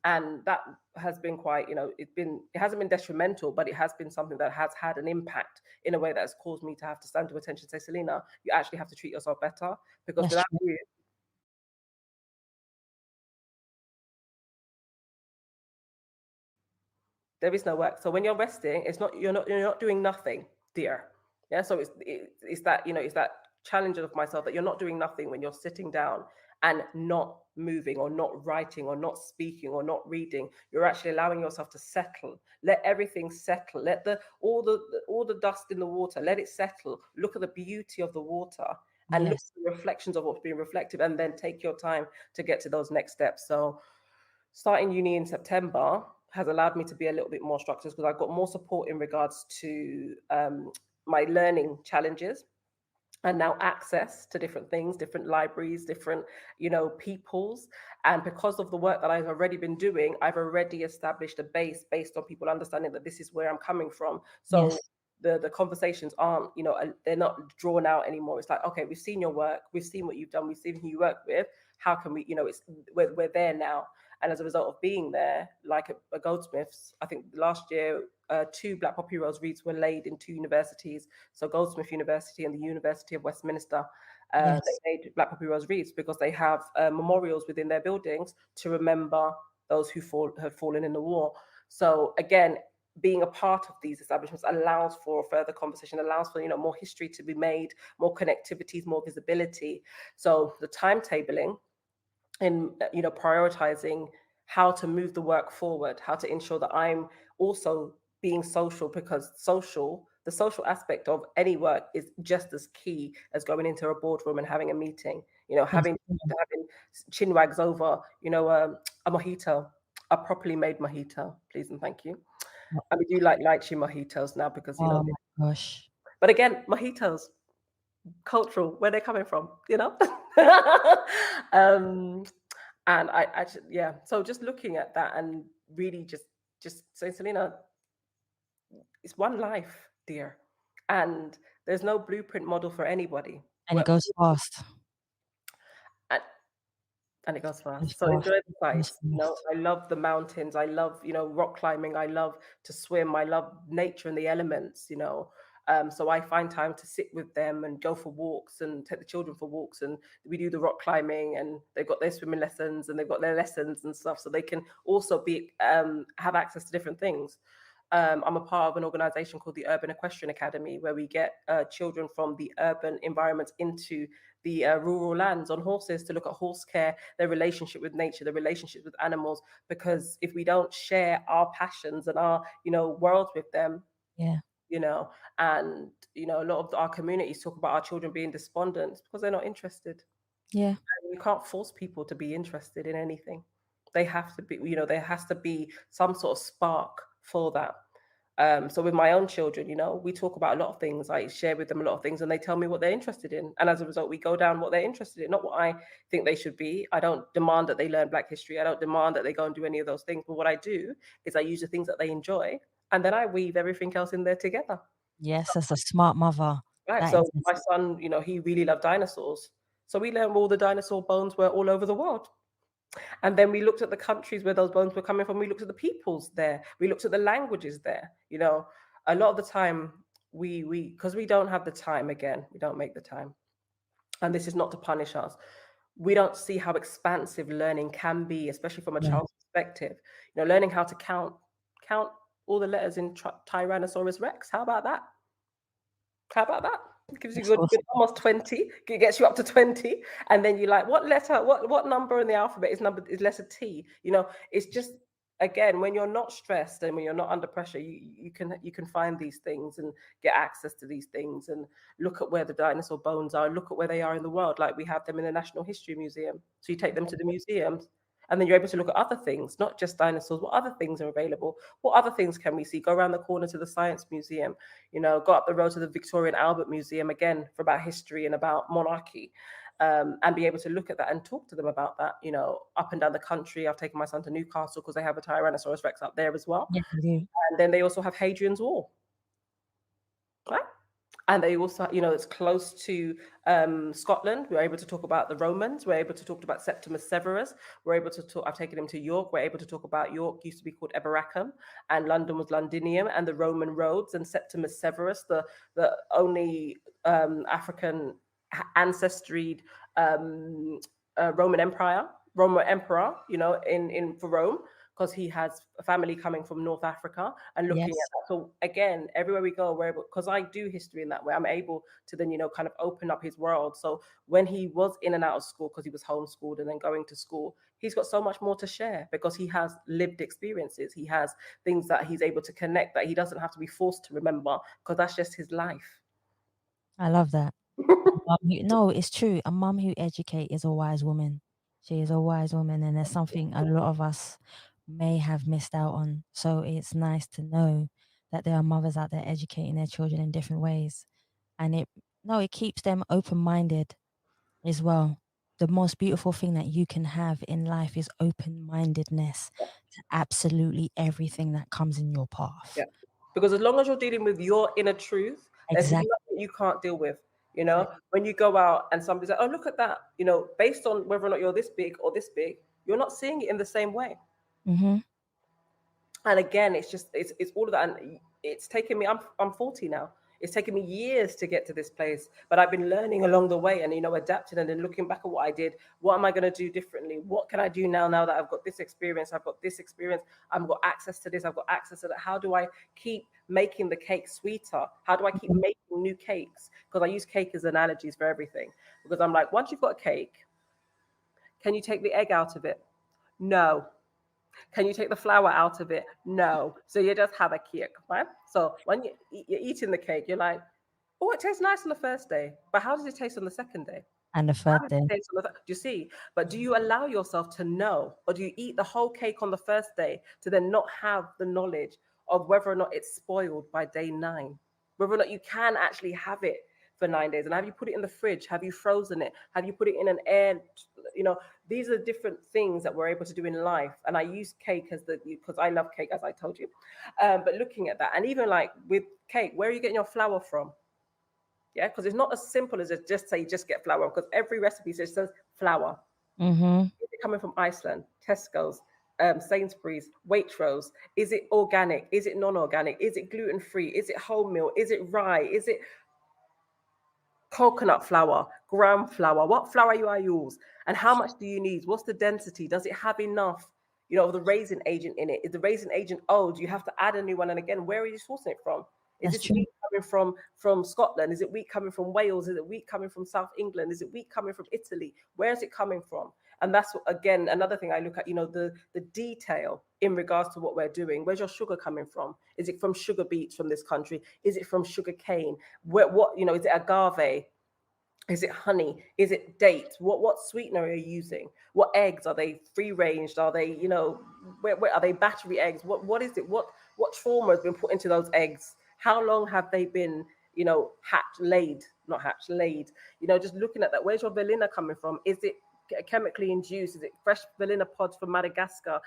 Speaker 6: And that has been quite, it hasn't been detrimental, but it has been something that has had an impact in a way that has caused me to have to stand to attention and say, Selena, you actually have to treat yourself better because without you, there is no work. So when you're resting, you're not doing nothing, dear. Yeah. So it's that, it's that challenge of myself that you're not doing nothing when you're sitting down and not moving or not writing or not speaking or not reading. You're actually allowing yourself to settle. Let everything settle. Let all the dust in the water, let it settle. Look at the beauty of the water and look at the reflections of what's being reflected, and then take your time to get to those next steps. So starting uni in September has allowed me to be a little bit more structured because I've got more support in regards to my learning challenges. And now access to different things, different libraries, different, peoples. And because of the work that I've already been doing, I've already established a base based on people understanding that this is where I'm coming from. So the conversations aren't, they're not drawn out anymore. It's like, okay, we've seen your work, we've seen what you've done, we've seen who you work with. How can we, we're there now. And as a result of being there, like a Goldsmiths, I think last year, 2 Black Poppy Rose wreaths were laid in 2 universities. So Goldsmith University and the University of Westminster, they made Black Poppy Rose wreaths because they have memorials within their buildings to remember those who have fallen in the war. So again, being a part of these establishments allows for further conversation, allows for, more history to be made, more connectivities, more visibility. So the timetabling and, prioritizing how to move the work forward, how to ensure that I'm also being social, because the social aspect of any work is just as key as going into a boardroom and having a meeting, having chinwags over, a mojito, a properly made mojito, please and thank you. And we do like lychee mojitos now because,
Speaker 1: Oh my gosh.
Speaker 6: but again, mojitos, cultural, where they're coming from, and I just, so just looking at that and really just saying, Selena, it's one life, dear, and there's no blueprint model for anybody.
Speaker 1: And it goes fast.
Speaker 6: And it goes fast. So enjoy the sights. I love the mountains. I love, rock climbing. I love to swim. I love nature and the elements, So I find time to sit with them and go for walks and take the children for walks. And we do the rock climbing, and they've got their swimming lessons and they've got their lessons and stuff. So they can also be have access to different things. I'm a part of an organization called the Urban Equestrian Academy, where we get children from the urban environments into the rural lands on horses to look at horse care, their relationship with nature, their relationship with animals. Because if we don't share our passions and our, worlds with them, and, a lot of our communities talk about our children being despondent because they're not interested.
Speaker 1: Yeah.
Speaker 6: And you can't force people to be interested in anything. They have to be, there has to be some sort of spark for that. So with my own children, we talk about a lot of things. I share with them a lot of things and they tell me what they're interested in. And as a result, we go down what they're interested in, not what I think they should be. I don't demand that they learn Black history. I don't demand that they go and do any of those things. But what I do is I use the things that they enjoy, and then I weave everything else in there together.
Speaker 1: Yes, that's a smart mother.
Speaker 6: Right. So my son, he really loved dinosaurs. So we learned all the dinosaur bones were all over the world. And then we looked at the countries where those bones were coming from. We looked at the peoples there. We looked at the languages there. A lot of the time because we don't have the time, again, we don't make the time. And this is not to punish us. We don't see how expansive learning can be, especially from a child's perspective. Learning how to count all the letters in Tyrannosaurus Rex. How about that? It gives you good almost 20. It gets you up to 20, and then you're like, what letter, what number in the alphabet is letter T? It's just, again, when you're not stressed and when you're not under pressure, you can find these things and get access to these things and look at where the dinosaur bones are, look at where they are in the world. Like we have them in the National History Museum. So you take them to the museums. And then you're able to look at other things, not just dinosaurs. What other things are available? What other things can we see? Go around the corner to the Science Museum, go up the road to the Victoria and Albert Museum, again, for about history and about monarchy, and be able to look at that and talk to them about that, up and down the country. I've taken my son to Newcastle because they have a Tyrannosaurus Rex up there as well.
Speaker 1: Yeah,
Speaker 6: and then they also have Hadrian's Wall. Right? And they also, it's close to Scotland. We're able to talk about the Romans. We're able to talk about Septimus Severus. We're able to talk, I've taken him to York. We're able to talk about York used to be called Eboracum, and London was Londinium, and the Roman roads, and Septimus Severus, the only African ancestry Roman emperor, in for Rome, because he has a family coming from North Africa, and looking at that. So again, everywhere we go, we're able, because I do history in that way, I'm able to then, kind of open up his world. So when he was in and out of school, because he was homeschooled and then going to school, he's got so much more to share because he has lived experiences. He has things that he's able to connect that he doesn't have to be forced to remember, because that's just his life.
Speaker 1: I love that. No, it's true. A mum who educates is a wise woman. She is a wise woman, and there's something a lot of us may have missed out on. So it's nice to know that there are mothers out there educating their children in different ways, and it keeps them open-minded as well. The most beautiful thing that you can have in life is open-mindedness to absolutely everything that comes in your path.
Speaker 6: Yeah, because as long as you're dealing with your inner truth, there's nothing you can't deal with. When you go out and somebody's like, oh, look at that, based on whether or not you're this big or this big, you're not seeing it in the same way.
Speaker 1: Mm-hmm.
Speaker 6: And again, it's all of that. And it's taken me, I'm 40 now. It's taken me years to get to this place, but I've been learning along the way and, adapting and then looking back at what I did. What am I going to do differently? What can I do now that I've got this experience? I've got this experience. I've got access to this. I've got access to that. How do I keep making the cake sweeter? How do I keep making new cakes? Because I use cake as analogies for everything. Because I'm like, once you've got a cake, can you take the egg out of it? No. Can you take the flour out of it? No. So you just have a cake, right? So when you're eating the cake, you're like, oh, it tastes nice on the first day. But how does it taste on the second day?
Speaker 1: And the third day.
Speaker 6: Do you see? But do you allow yourself to know? Or do you eat the whole cake on the first day to then not have the knowledge of whether or not it's spoiled by day 9? Whether or not you can actually have it for 9 days? And have you put it in the fridge? Have you frozen it? Have you put it in an air? These are different things that we're able to do in life. And I use cake because I love cake, as I told you. But looking at that, and even like with cake, where are you getting your flour from? Yeah, because it's not as simple as just say just get flour, because every recipe says flour.
Speaker 1: Mm-hmm.
Speaker 6: Is it coming from Iceland, Tesco's, Sainsbury's, Waitrose? Is it organic? Is it non-organic? Is it gluten-free? Is it wholemeal? Is it rye? Is it coconut flour, gram flour? What flour you use? And how much do you need? What's the density? Does it have enough, of the raisin agent in it? Is the raisin agent old? Do you have to add a new one? And again, where are you sourcing it from? Is this wheat coming from Scotland? Is it wheat coming from Wales? Is it wheat coming from South England? Is it wheat coming from Italy? Where is it coming from? And that's, again, another thing I look at, the detail in regards to what we're doing. Where's your sugar coming from? Is it from sugar beets from this country? Is it from sugar cane? Is it agave? Is it honey? Is it dates? What sweetener are you using? What eggs? Are they free ranged? Are they, where are they battery eggs? What is it? What trauma has been put into those eggs? How long have they been, laid? Just looking at that. Where's your vanilla coming from? Is it chemically induced? Is it fresh vanilla pods from Madagascar?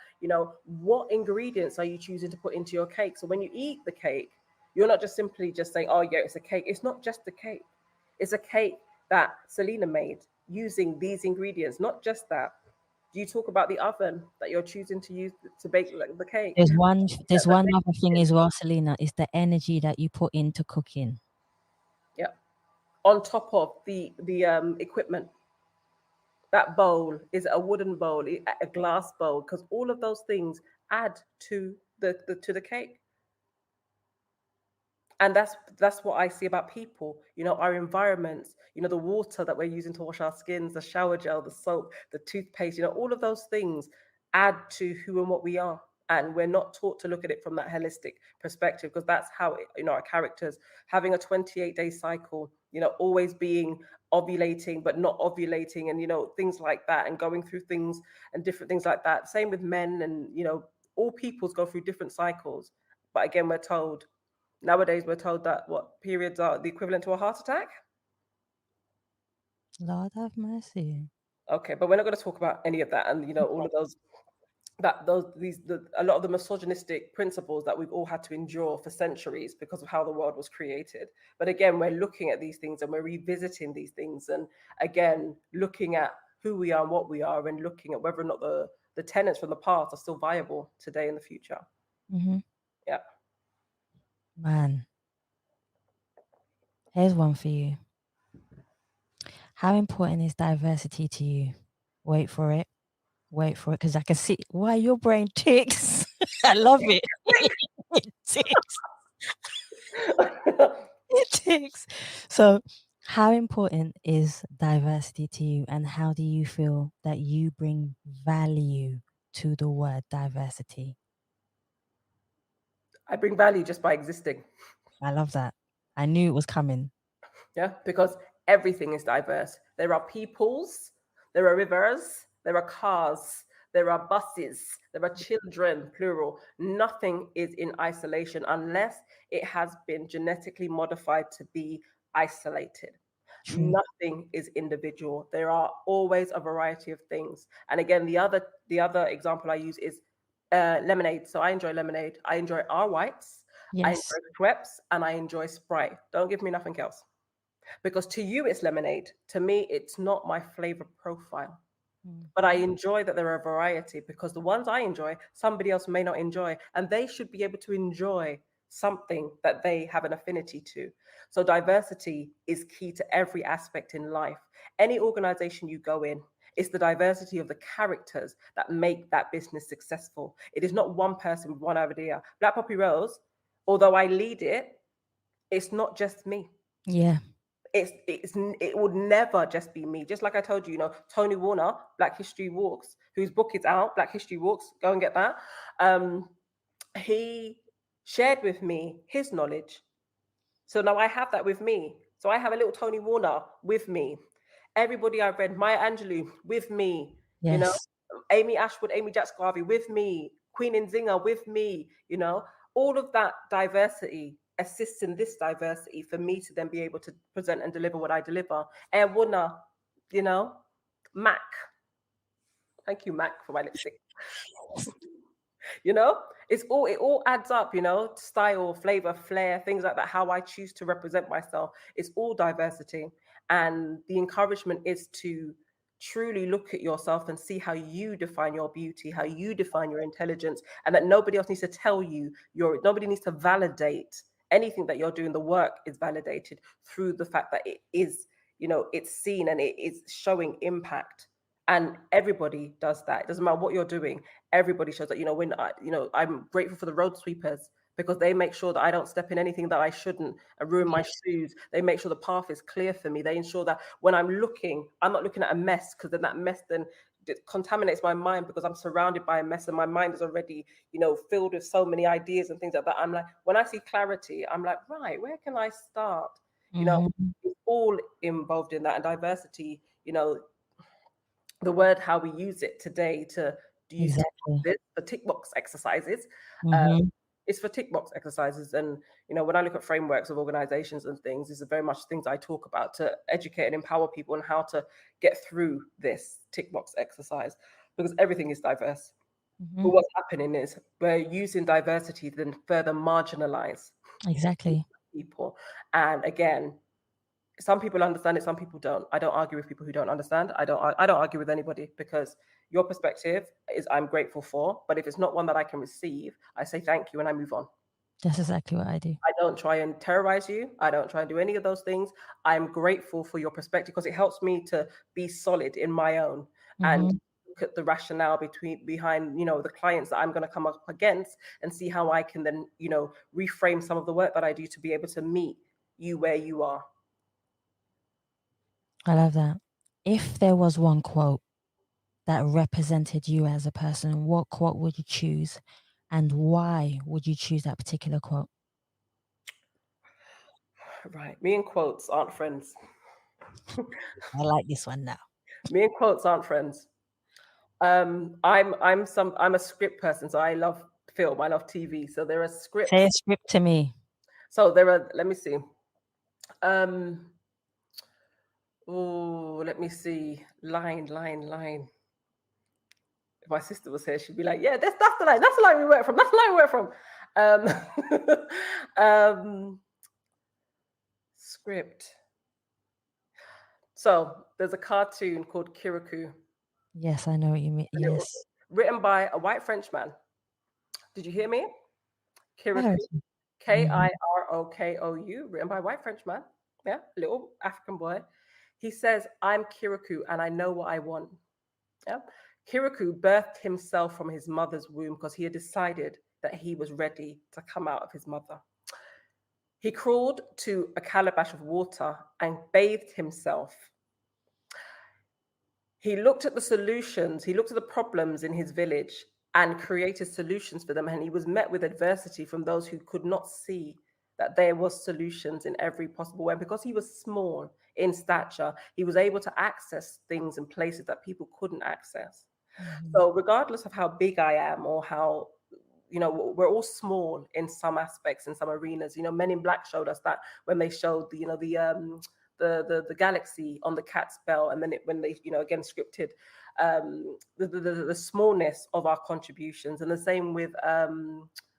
Speaker 6: What ingredients are you choosing to put into your cake? So when you eat the cake, you're not just simply just saying, oh yeah, it's a cake. It's not just a cake. It's a cake that Selena made using these ingredients. Not just that. Do you talk about the oven that you're choosing to use to bake the cake?
Speaker 1: There's one other thing as well, Selena, is the energy that you put into cooking.
Speaker 6: Yeah. On top of the equipment. That bowl, is it a wooden bowl, a glass bowl? Because all of those things add to the cake. And that's what I see about people, our environments, the water that we're using to wash our skins, the shower gel, the soap, the toothpaste, all of those things add to who and what we are. And we're not taught to look at it from that holistic perspective, because that's how, our characters, having a 28-day cycle, always being ovulating, but not ovulating, and, things like that, and going through things and different things like that. Same with men, and, all peoples go through different cycles. But again, nowadays we're told that periods are the equivalent to a heart attack.
Speaker 1: Lord have mercy.
Speaker 6: Okay, but we're not going to talk about any of that, and all of those a lot of the misogynistic principles that we've all had to endure for centuries because of how the world was created. But again, we're looking at these things and we're revisiting these things, and again looking at who we are and what we are, and looking at whether or not the tenets from the past are still viable today in the future.
Speaker 1: Mm-hmm.
Speaker 6: Yeah.
Speaker 1: Man, here's one for you. How important is diversity to you? Wait for it, because I can see why your brain ticks. I love it. It ticks. It ticks. So, how important is diversity to you, and how do you feel that you bring value to the word diversity?
Speaker 6: I bring value just by existing.
Speaker 1: I love that. I knew it was coming.
Speaker 6: Yeah, because everything is diverse. There are peoples, there are rivers, there are cars, there are buses, there are children, plural. Nothing is in isolation unless it has been genetically modified to be isolated. True. Nothing is individual. There are always a variety of things. And again, the other example I use is lemonade. So I enjoy lemonade. I enjoy our whites. Yes. I enjoy Schweppes, and I enjoy Sprite. Don't give me nothing else. Because to you, it's lemonade. To me, it's not my flavor profile. But I enjoy that there are a variety, because the ones I enjoy, somebody else may not enjoy. And they should be able to enjoy something that they have an affinity to. So diversity is key to every aspect in life. Any organization you go in, it's the diversity of the characters that make that business successful. It is not one person with one idea. Black Poppy Rose, although I lead it, it's not just me.
Speaker 1: Yeah.
Speaker 6: It would never just be me. Just like I told you, Tony Warner, Black History Walks, whose book is out, Black History Walks, go and get that. He shared with me his knowledge. So now I have that with me. So I have a little Tony Warner with me. Everybody I've read, Maya Angelou with me,
Speaker 1: Yes.
Speaker 6: Amy Ashwood, Amy Jack-Scarvey with me, Queen Nzinga with me, all of that diversity assists in this diversity for me to then be able to present and deliver what I deliver. Wuna, Mac. Thank you, Mac, for my lipstick. It all adds up, style, flavor, flair, things like that, how I choose to represent myself. It's all diversity. And the encouragement is to truly look at yourself and see how you define your beauty, how you define your intelligence, and that nobody else needs to tell you, nobody needs to validate anything that you're doing. The work is validated through the fact that it is, it's seen and it is showing impact. And everybody does that. It doesn't matter what you're doing. Everybody shows that, when I'm grateful for the road sweepers because they make sure that I don't step in anything that I shouldn't and ruin my shoes. They make sure the path is clear for me. They ensure that when I'm not looking at a mess, because then that mess then contaminates my mind because I'm surrounded by a mess and my mind is already, filled with so many ideas and things like that. I'm like, when I see clarity, I'm like, right, where can I start? It's all involved in that. And diversity, the word how we use it today to use this for tick box exercises. It's for tick box exercises. And, when I look at frameworks of organizations and things, these are very much things I talk about to educate and empower people on how to get through this tick box exercise, because everything is diverse. But what's happening is we're using diversity to then further marginalize people. And again, some people understand it, some people don't. I don't argue with people who don't understand. I don't argue with anybody, because your perspective is I'm grateful for, but if it's not one that I can receive, I say thank you and I move on.
Speaker 1: That's exactly what I do. I
Speaker 6: don't try and terrorize you. I don't try and do any of those things. I'm grateful for your perspective because it helps me to be solid in my own and look at the rationale behind, the clients that I'm going to come up against and see how I can then, reframe some of the work that I do to be able to meet you where you are.
Speaker 1: I love that. If there was one quote that represented you as a person, what quote would you choose? And why would you choose that particular quote?
Speaker 6: Right. Me and quotes aren't friends.
Speaker 1: I like this one now.
Speaker 6: Me and quotes aren't friends. I'm a script person, so I love film, I love TV. So there are scripts.
Speaker 1: Say a script to me.
Speaker 6: So there are, let me see. Let me see. Line. If my sister was here, she'd be like, yeah, that's the line. That's the line we work from. That's the line we work from. Script. So there's a cartoon called Kirikou.
Speaker 1: Yes, I know what you mean. Yes.
Speaker 6: Written by a white Frenchman. Did you hear me? Kirikou. Kirookou, written by a white Frenchman. Yeah, little African boy. He says, I'm Kirikou and I know what I want. Yeah. Kirikou birthed himself from his mother's womb because he had decided that he was ready to come out of his mother. He crawled to a calabash of water and bathed himself. He looked at the solutions, he looked at the problems in his village and created solutions for them. And he was met with adversity from those who could not see that there was solutions in every possible way. Because he was small in stature, he was able to access things and places that people couldn't access. So regardless of how big I am or how, we're all small in some aspects, in some arenas. Men in Black showed us that when they showed the galaxy on the cat's bell, and then when they, again scripted the smallness of our contributions, and the same with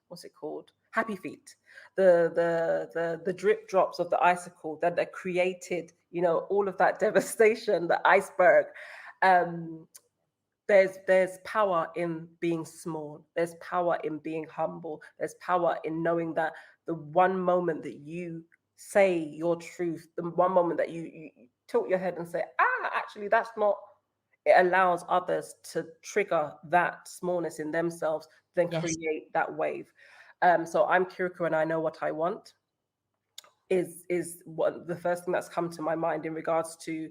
Speaker 6: what's it called? Happy Feet, the drip drops of the icicle that created, all of that devastation, the iceberg. there's power in being small. There's power in being humble. There's power in knowing that the one moment that you say your truth, the one moment that you tilt your head and say, actually, that's not, it allows others to trigger that smallness in themselves, then
Speaker 1: Yes.
Speaker 6: create that wave. So I'm Kiriko and I know what I want is what the first thing that's come to my mind in regards to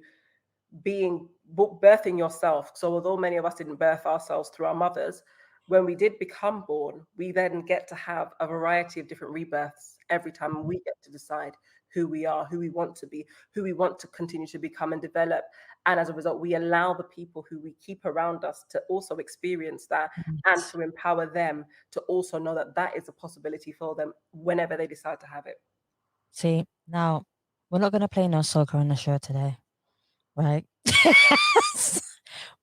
Speaker 6: birthing yourself. So although many of us didn't birth ourselves through our mothers, when we did become born, we then get to have a variety of different rebirths every time, and we get to decide who we are, who we want to be, who we want to continue to become and develop. And as a result, we allow the people who we keep around us to also experience that, and to empower them to also know that that is a possibility for them whenever they decide to have it.
Speaker 1: See, now we're not going to play no soccer on the show today, right?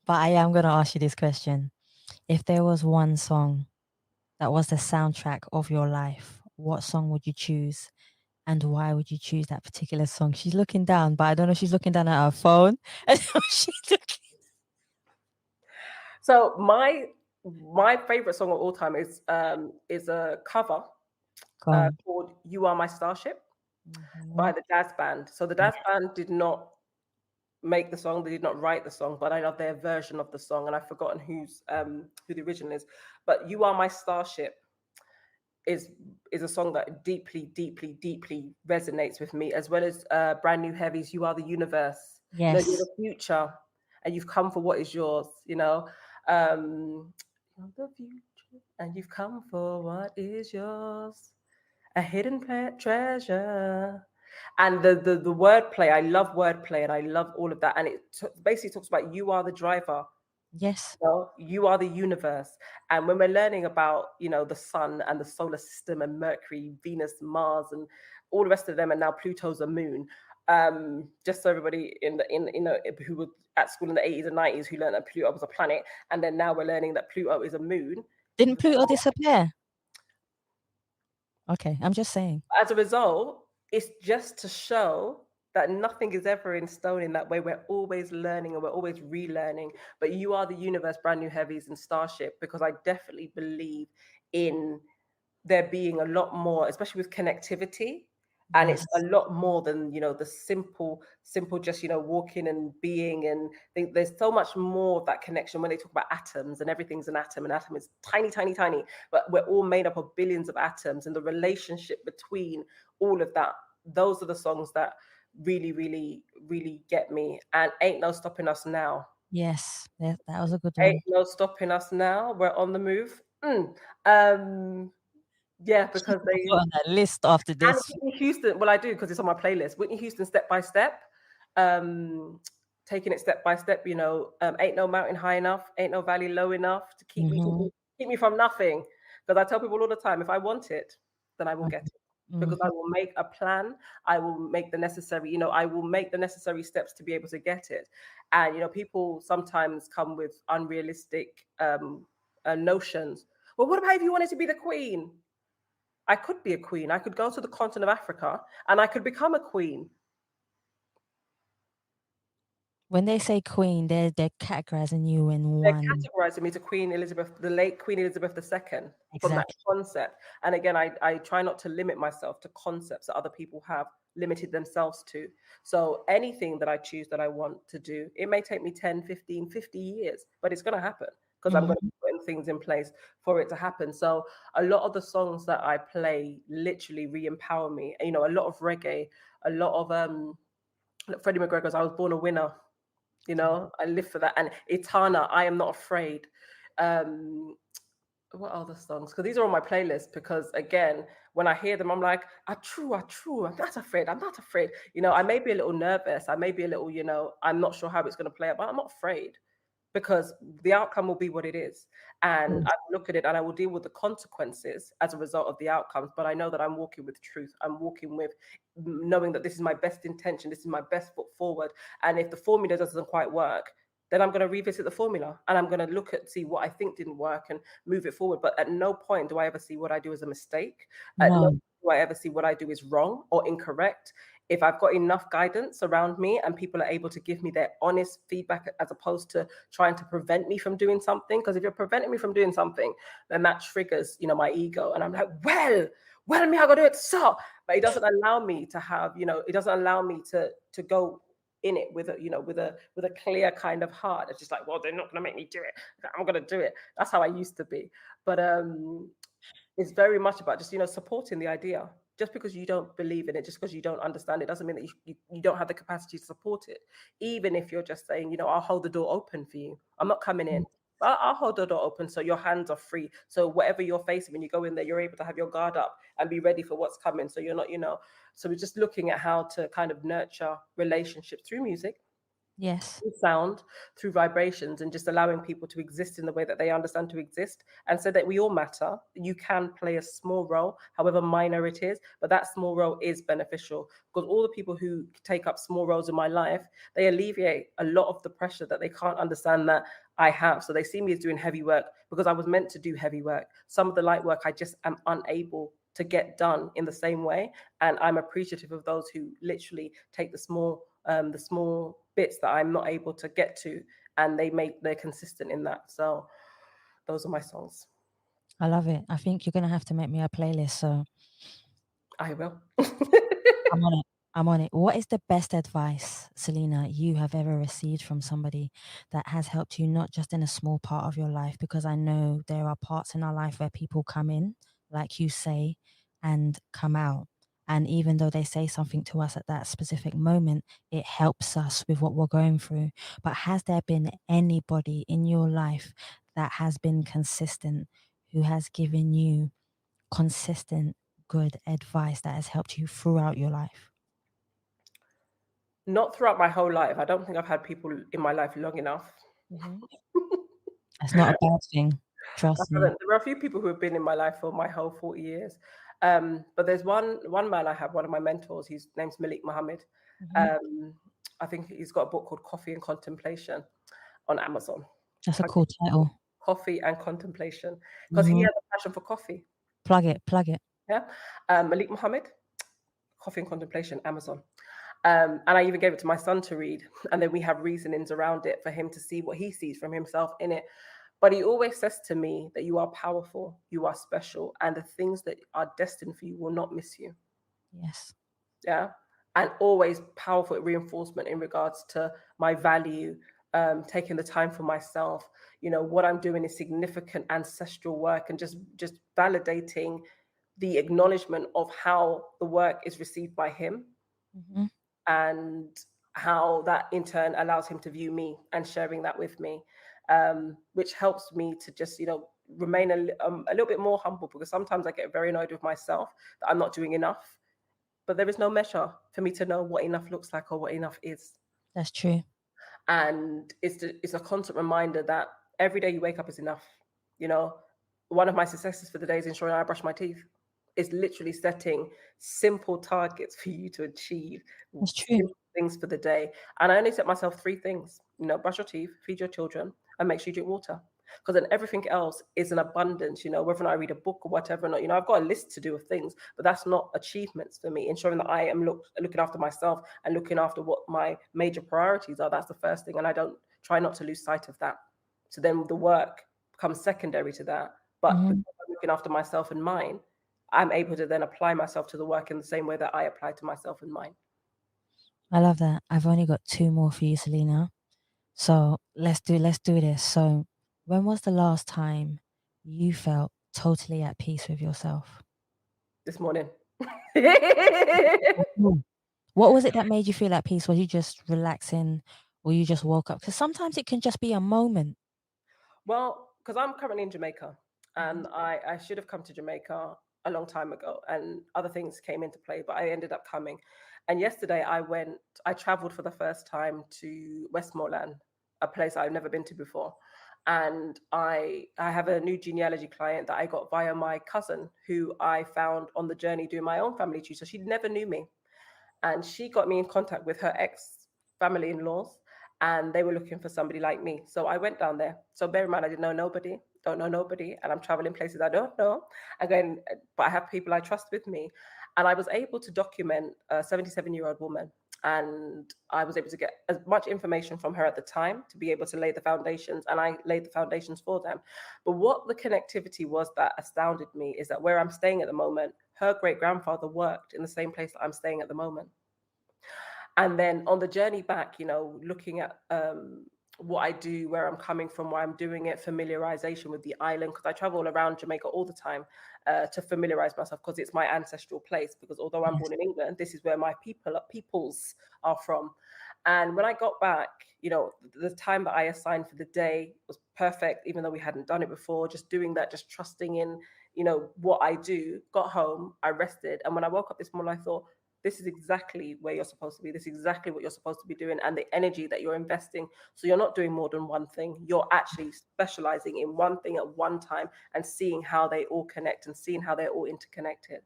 Speaker 1: But I am going to ask you this question. If there was one song that was the soundtrack of your life, what song would you choose? And why would you choose that particular song? She's looking down, but I don't know if she's looking down at her phone.
Speaker 6: So my favorite song of all time is a cover called "You Are My Starship" by the Jazz Band. So the Jazz Band did not make the song, they did not write the song, but I know their version of the song, and I've forgotten who the original is. But "You Are My Starship" is a song that deeply resonates with me, as well as Brand New Heavy's "You Are the Universe."
Speaker 1: Yes.
Speaker 6: You're the future, and you've come for what is yours. You're the future, and you've come for what is yours, a hidden treasure. And the wordplay, I love wordplay, and I love all of that. And it basically talks about you are the driver.
Speaker 1: Yes.
Speaker 6: You are the universe. And when we're learning about, the sun and the solar system and Mercury, Venus, Mars, and all the rest of them, and now Pluto's a moon. Just so everybody who were at school in the 80s and 90s who learned that Pluto was a planet, and then now we're learning that Pluto is a moon.
Speaker 1: Didn't Pluto disappear? Okay, I'm just saying.
Speaker 6: As a result, it's just to show that nothing is ever in stone in that way. We're always learning and we're always relearning. But you are the universe, Brand New Heavies and Starship, because I definitely believe in there being a lot more, especially with connectivity. And it's a lot more than, the simple, just, walking and being. And there's so much more of that connection when they talk about atoms, and everything's an atom, and atom is tiny, tiny, tiny. But we're all made up of billions of atoms, and the relationship between all of that, those are the songs that really, really, really get me. And Ain't No Stopping Us Now.
Speaker 1: Yes, that was a good one.
Speaker 6: Ain't No Stopping Us Now. We're on the move. Yeah, because they
Speaker 1: put on that list after this.
Speaker 6: And Whitney Houston, well, I do because it's on my playlist. Whitney Houston, Step by Step, taking it step by step. Ain't no mountain high enough, ain't no valley low enough to keep me from nothing. Because I tell people all the time, if I want it, then I will get it. Because I will make a plan. I will make the necessary, I will make the necessary steps to be able to get it. And people sometimes come with unrealistic notions. Well, what about if you wanted to be the queen? I could be a queen. I could go to the continent of Africa and I could become a queen.
Speaker 1: When they say queen, they're categorizing you in one.
Speaker 6: They're categorizing me to Queen Elizabeth, the late Queen Elizabeth II, from that concept. And again, I try not to limit myself to concepts that other people have limited themselves to. So anything that I choose that I want to do, it may take me 10, 15, 50 years, but it's going to happen. Because I'm going to be putting things in place for it to happen. So a lot of the songs that I play literally re-empower me. A lot of reggae, a lot of Freddie McGregor's I Was Born a Winner. I live for that. And Etana, I Am Not Afraid. What other songs? Because these are on my playlist. Because again, when I hear them, I'm like, I'm not afraid. I may be a little nervous. I may be a little, I'm not sure how it's going to play out, but I'm not afraid. Because the outcome will be what it is. And I will look at it and I will deal with the consequences as a result of the outcomes. But I know that I'm walking with truth. I'm walking with knowing that this is my best intention. This is my best foot forward. And if the formula doesn't quite work, then I'm going to revisit the formula and I'm going to look at, see what I think didn't work and move it forward. But at no point do I ever see what I do as a mistake. At no point do I ever see what I do is wrong or incorrect. If I've got enough guidance around me and people are able to give me their honest feedback as opposed to trying to prevent me from doing something, because if you're preventing me from doing something, then that triggers, my ego. And I'm like, well, me, I gotta do it. So, but it doesn't allow me to have, it doesn't allow me to go in it with a clear kind of heart. It's just like, well, they're not gonna make me do it. I'm gonna do it. That's how I used to be. But it's very much about just supporting the idea. Just because you don't believe in it, just because you don't understand it, doesn't mean that you don't have the capacity to support it. Even if you're just saying, I'll hold the door open for you. I'm not coming in. I'll hold the door open so your hands are free. So whatever you're facing when you go in there, you're able to have your guard up and be ready for what's coming. So you're not, So we're just looking at how to kind of nurture relationships through music.
Speaker 1: Yes.
Speaker 6: Through sound, through vibrations, and just allowing people to exist in the way that they understand to exist, and so that we all matter. You can play a small role, however minor it is, but that small role is beneficial, because all the people who take up small roles in my life, they alleviate a lot of the pressure that they can't understand that I have. So they see me as doing heavy work because I was meant to do heavy work. Some of the light work I just am unable to get done in the same way, and I'm appreciative of those who literally take the small bits that I'm not able to get to, and they're consistent in that. So those are my songs.
Speaker 1: I love it. I think you're gonna have to make me a playlist, so
Speaker 6: I will.
Speaker 1: I'm on it. What is the best advice, Selena, you have ever received from somebody that has helped you, not just in a small part of your life? Because I know there are parts in our life where people come in, like you say, and come out. And even though they say something to us at that specific moment, it helps us with what we're going through. But has there been anybody in your life that has been consistent, who has given you consistent, good advice that has helped you throughout your life?
Speaker 6: Not throughout my whole life. I don't think I've had people in my life long enough.
Speaker 1: That's not a bad thing. Trust me.
Speaker 6: There are a few people who have been in my life for my whole 40 years. But there's one man I have, one of my mentors. His name's Malik Muhammad. I think he's got a book called Coffee and Contemplation on Amazon.
Speaker 1: That's a cool title.
Speaker 6: Coffee and Contemplation, because he has a passion for coffee.
Speaker 1: Plug it.
Speaker 6: Yeah. Malik Muhammad, Coffee and Contemplation, Amazon. And I even gave it to my son to read. And then we have reasonings around it for him to see what he sees from himself in it. But he always says to me that you are powerful, you are special, and the things that are destined for you will not miss you.
Speaker 1: Yes.
Speaker 6: Yeah. And always powerful reinforcement in regards to my value, taking the time for myself. What I'm doing is significant ancestral work, and just validating the acknowledgement of how the work is received by him. And how that in turn allows him to view me and sharing that with me, which helps me to just, remain a little bit more humble, because sometimes I get very annoyed with myself that I'm not doing enough. But there is no measure for me to know what enough looks like or what enough is.
Speaker 1: That's true.
Speaker 6: And it's a constant reminder that every day you wake up is enough. One of my successes for the day is ensuring I brush my teeth. It's literally setting simple targets for you to achieve.
Speaker 1: That's true.
Speaker 6: Things for the day. And I only set myself 3 things, brush your teeth, feed your children, and make sure you drink water. Because then everything else is an abundance, whether or not I read a book or whatever or not, I've got a list to do of things, but that's not achievements for me. Ensuring that I am looking after myself and looking after what my major priorities are, that's the first thing. And I don't try not to lose sight of that. So then the work becomes secondary to that. But because I'm looking after myself and mine, I'm able to then apply myself to the work in the same way that I apply to myself and mine.
Speaker 1: I love that. I've only got 2 more for you, Selena. So let's do this. So when was the last time you felt totally at peace with yourself?
Speaker 6: This morning.
Speaker 1: What was it that made you feel at peace? Was you just relaxing, or you just woke up? Because sometimes it can just be a moment.
Speaker 6: Well, because I'm currently in Jamaica, and I should have come to Jamaica a long time ago, and other things came into play, but I ended up coming. And yesterday I traveled for the first time to Westmoreland, a place I've never been to before. And I have a new genealogy client that I got via my cousin, who I found on the journey doing my own family tree. So she never knew me. And she got me in contact with her ex-family-in-laws, and they were looking for somebody like me. So I went down there. So bear in mind, I didn't know nobody. don't know nobody, and I'm traveling places I don't know. Again, but I have people I trust with me, and I was able to document a 77-year-old woman, and I was able to get as much information from her at the time to be able to lay the foundations, and I laid the foundations for them. But what the connectivity was that astounded me is that where I'm staying at the moment, her great grandfather worked in the same place that I'm staying at the moment. And then on the journey back, looking at what I do, where I'm coming from, why I'm doing it, familiarization with the island, because I travel around Jamaica all the time to familiarize myself, because it's my ancestral place. Because although I'm born in England, this is where my peoples are from. And when I got back, the time that I assigned for the day was perfect, even though we hadn't done it before. Just doing that, just trusting in, what I do. Got home, I rested, and when I woke up this morning, I thought, this is exactly where you're supposed to be. This is exactly what you're supposed to be doing, and the energy that you're investing. So you're not doing more than one thing. You're actually specializing in one thing at one time and seeing how they all connect and seeing how they're all interconnected.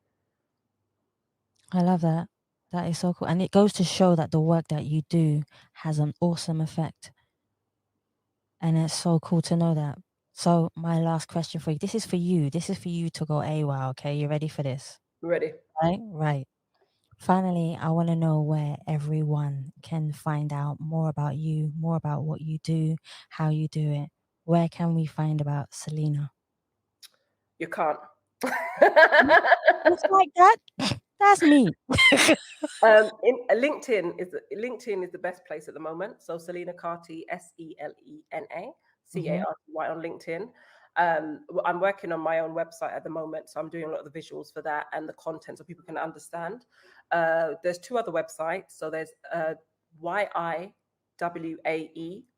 Speaker 1: I love that. That is so cool. And it goes to show that the work that you do has an awesome effect. And it's so cool to know that. So my last question for you, this is for you. This is for you to go AWOW, okay? You ready for this?
Speaker 6: Ready?
Speaker 1: Right. Finally, I want to know where everyone can find out more about you, more about what you do, how you do it. Where can we find about Selena?
Speaker 6: You can't.
Speaker 1: Just like that? That's me.
Speaker 6: LinkedIn is the best place at the moment. So Selena Carty, Selena Carty on LinkedIn. I'm working on my own website at the moment, so I'm doing a lot of the visuals for that and the content so people can understand. There's two other websites. So there's yiwae.com.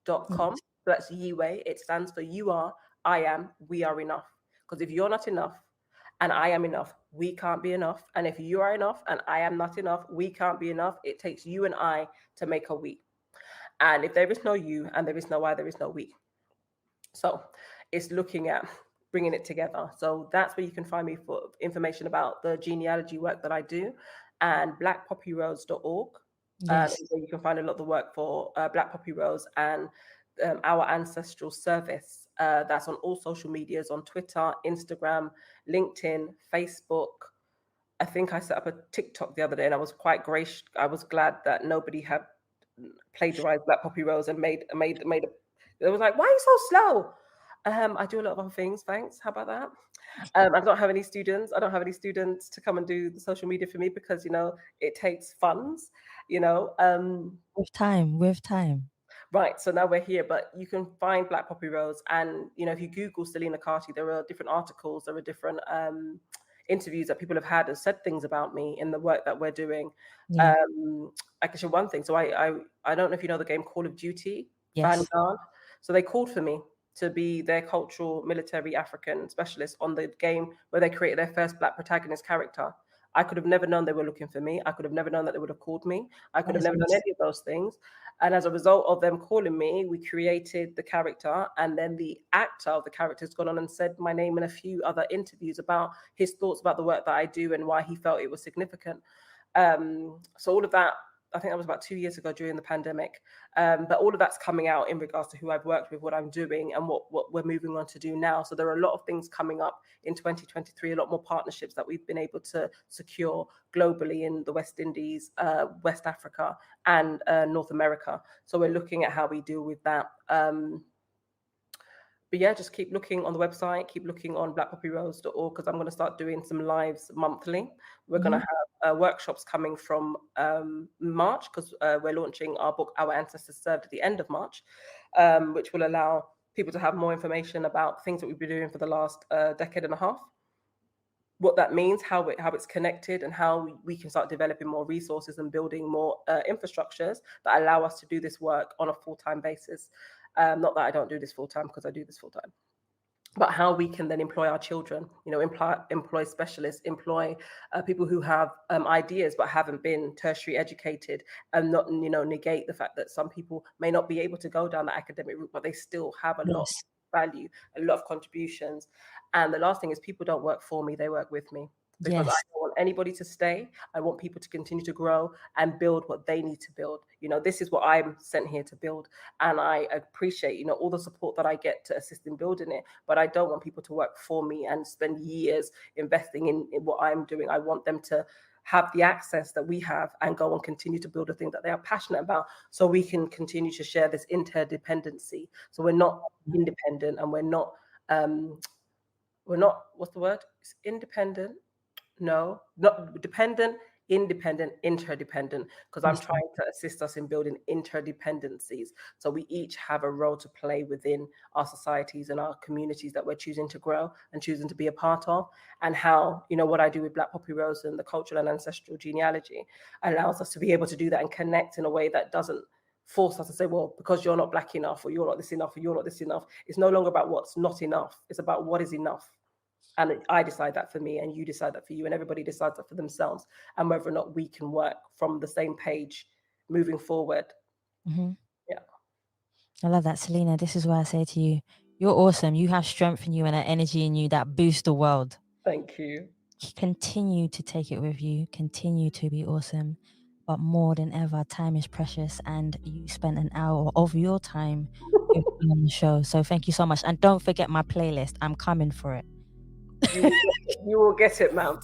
Speaker 6: So that's Yiwae. It stands for you are, I am, we are enough. Because if you're not enough and I am enough, we can't be enough. And if you are enough and I am not enough, we can't be enough. It takes you and I to make a we. And if there is no you and there is no I, there is no we. So it's looking at bringing it together. So that's where you can find me for information about the genealogy work that I do, and blackpoppyrose.org.
Speaker 1: Yes.
Speaker 6: Where you can find a lot of the work for Black Poppy Rose and our ancestral service. That's on all social medias, on Twitter, Instagram, LinkedIn, Facebook. I think I set up a TikTok the other day, and I was quite gracious. I was glad that nobody had plagiarized Black Poppy Rose and made a. It was like, why are you so slow? I do a lot of other things. Thanks. How about that? I don't have any students. I don't have any students to come and do the social media for me because, it takes funds,
Speaker 1: With time.
Speaker 6: Right. So now we're here, but you can find Black Poppy Rose. And, if you Google Selena Carty, there are different articles, there are different interviews that people have had and said things about me in the work that we're doing.
Speaker 1: Yeah.
Speaker 6: I can show one thing. So I don't know if you know the game Call of Duty,
Speaker 1: Yes.
Speaker 6: Vanguard. So they called for me to be their cultural military African specialist on the game where they created their first Black protagonist character. I could have never known they were looking for me. I could have never known that they would have called me. I could have never done any of those things. And as a result of them calling me, we created the character. And then the actor of the character has gone on and said my name in a few other interviews about his thoughts about the work that I do and why he felt it was significant. So all of that, I think that was about 2 years ago during the pandemic. But all of that's coming out in regards to who I've worked with, what I'm doing, and what we're moving on to do now. So there are a lot of things coming up in 2023, a lot more partnerships that we've been able to secure globally in the West Indies, West Africa, and North America. So we're looking at how we deal with that. But yeah, just keep looking on the website, keep looking on blackpoppyrose.org, because I'm going to start doing some lives monthly. We're going to have workshops coming from March, because we're launching our book, Our Ancestors Served, at the end of March, which will allow people to have more information about things that we've been doing for the last decade and a half, what that means, how it's connected, and how we can start developing more resources and building more infrastructures that allow us to do this work on a full-time basis. Not that I don't do this full-time, because I do this full-time, but how we can then employ our children, employ specialists, employ people who have ideas but haven't been tertiary educated, and not, negate the fact that some people may not be able to go down the academic route, but they still have a lot of value, a lot of contributions. And the last thing is, people don't work for me, they work with me. because
Speaker 1: Yes.
Speaker 6: I don't want anybody to stay. I want people to continue to grow and build what they need to build. This is what I'm sent here to build. And I appreciate, all the support that I get to assist in building it. But I don't want people to work for me and spend years investing in what I'm doing. I want them to have the access that we have and go and continue to build a thing that they are passionate about, so we can continue to share this interdependency. So we're not independent, and we're not what's the word? It's independent. No, not dependent, independent, interdependent, because I'm trying to assist us in building interdependencies. So we each have a role to play within our societies and our communities that we're choosing to grow and choosing to be a part of. And how, what I do with Black Poppy Rose and the cultural and ancestral genealogy allows us to be able to do that and connect in a way that doesn't force us to say, well, because you're not Black enough, or you're not this enough, or you're not this enough. It's no longer about what's not enough. It's about what is enough. And I decide that for me, and you decide that for you, and everybody decides that for themselves, and whether or not we can work from the same page moving forward.
Speaker 1: Mm-hmm.
Speaker 6: Yeah.
Speaker 1: I love that, Selena. This is why I say to you, you're awesome. You have strength in you and an energy in you that boosts the world.
Speaker 6: Thank you.
Speaker 1: Continue to take it with you. Continue to be awesome. But more than ever, time is precious, and you spent an hour of your time on the show. So thank you so much. And don't forget my playlist. I'm coming for it.
Speaker 6: You will get it, ma'am.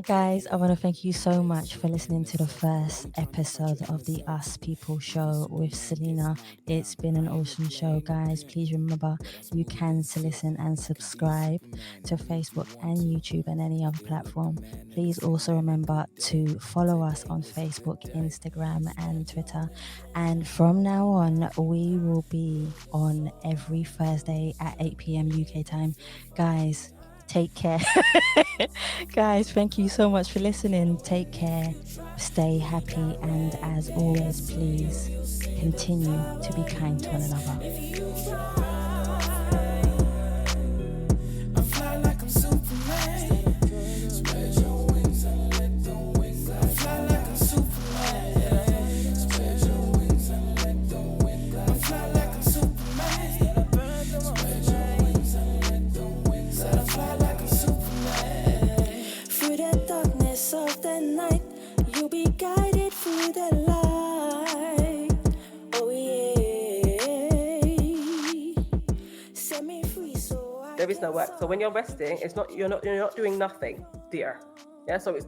Speaker 1: Guys, I want to thank you so much for listening to the first episode of the Us People show with Selena. It's been an awesome show, guys. Please remember you can listen and subscribe to Facebook and YouTube and any other platform. Please also remember to follow us on Facebook, Instagram and Twitter. And from now on, we will be on every Thursday at 8 p.m. UK time. Guys, take care. Guys, thank you so much for listening. Take care, stay happy, and as always, please continue to be kind to one another.
Speaker 7: Of the night, you'll be guided through the light. Oh yeah, set me free so I
Speaker 6: There is no work. So when you're resting, you're not doing nothing, dear. Yeah. So it's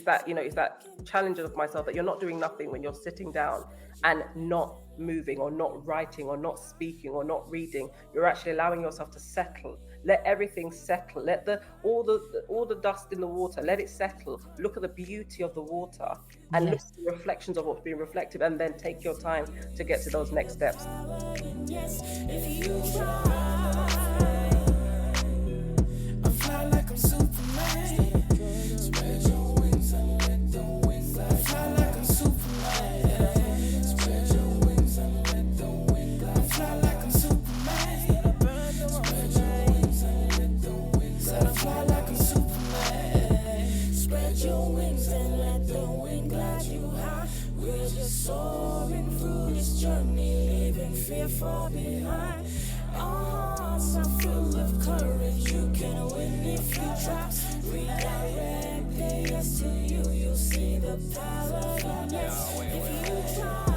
Speaker 6: that it's that challenge of myself that you're not doing nothing when you're sitting down and not moving or not writing or not speaking or not reading. You're actually allowing yourself to settle. Let everything settle. Let all the dust in the water, let it settle. Look at the beauty of the water and look at the reflections of what's being reflected, and then take your time to get to those next steps.
Speaker 7: yes, if you try. I fly like I'm Superman. Spread your wings and let the wind glide. I fly like I'm Superman. Spread your wings and let the wind glide. I fly like I'm Superman. Spread your wings and let the wind glide. I fly like I'm Superman. Spread your wings and let the wind glide you high. We're just soaring through this journey, leaving fear far behind. Our hearts are full of courage. You can win if you try. Redirect, pay us to you. You'll see the power in us if you try.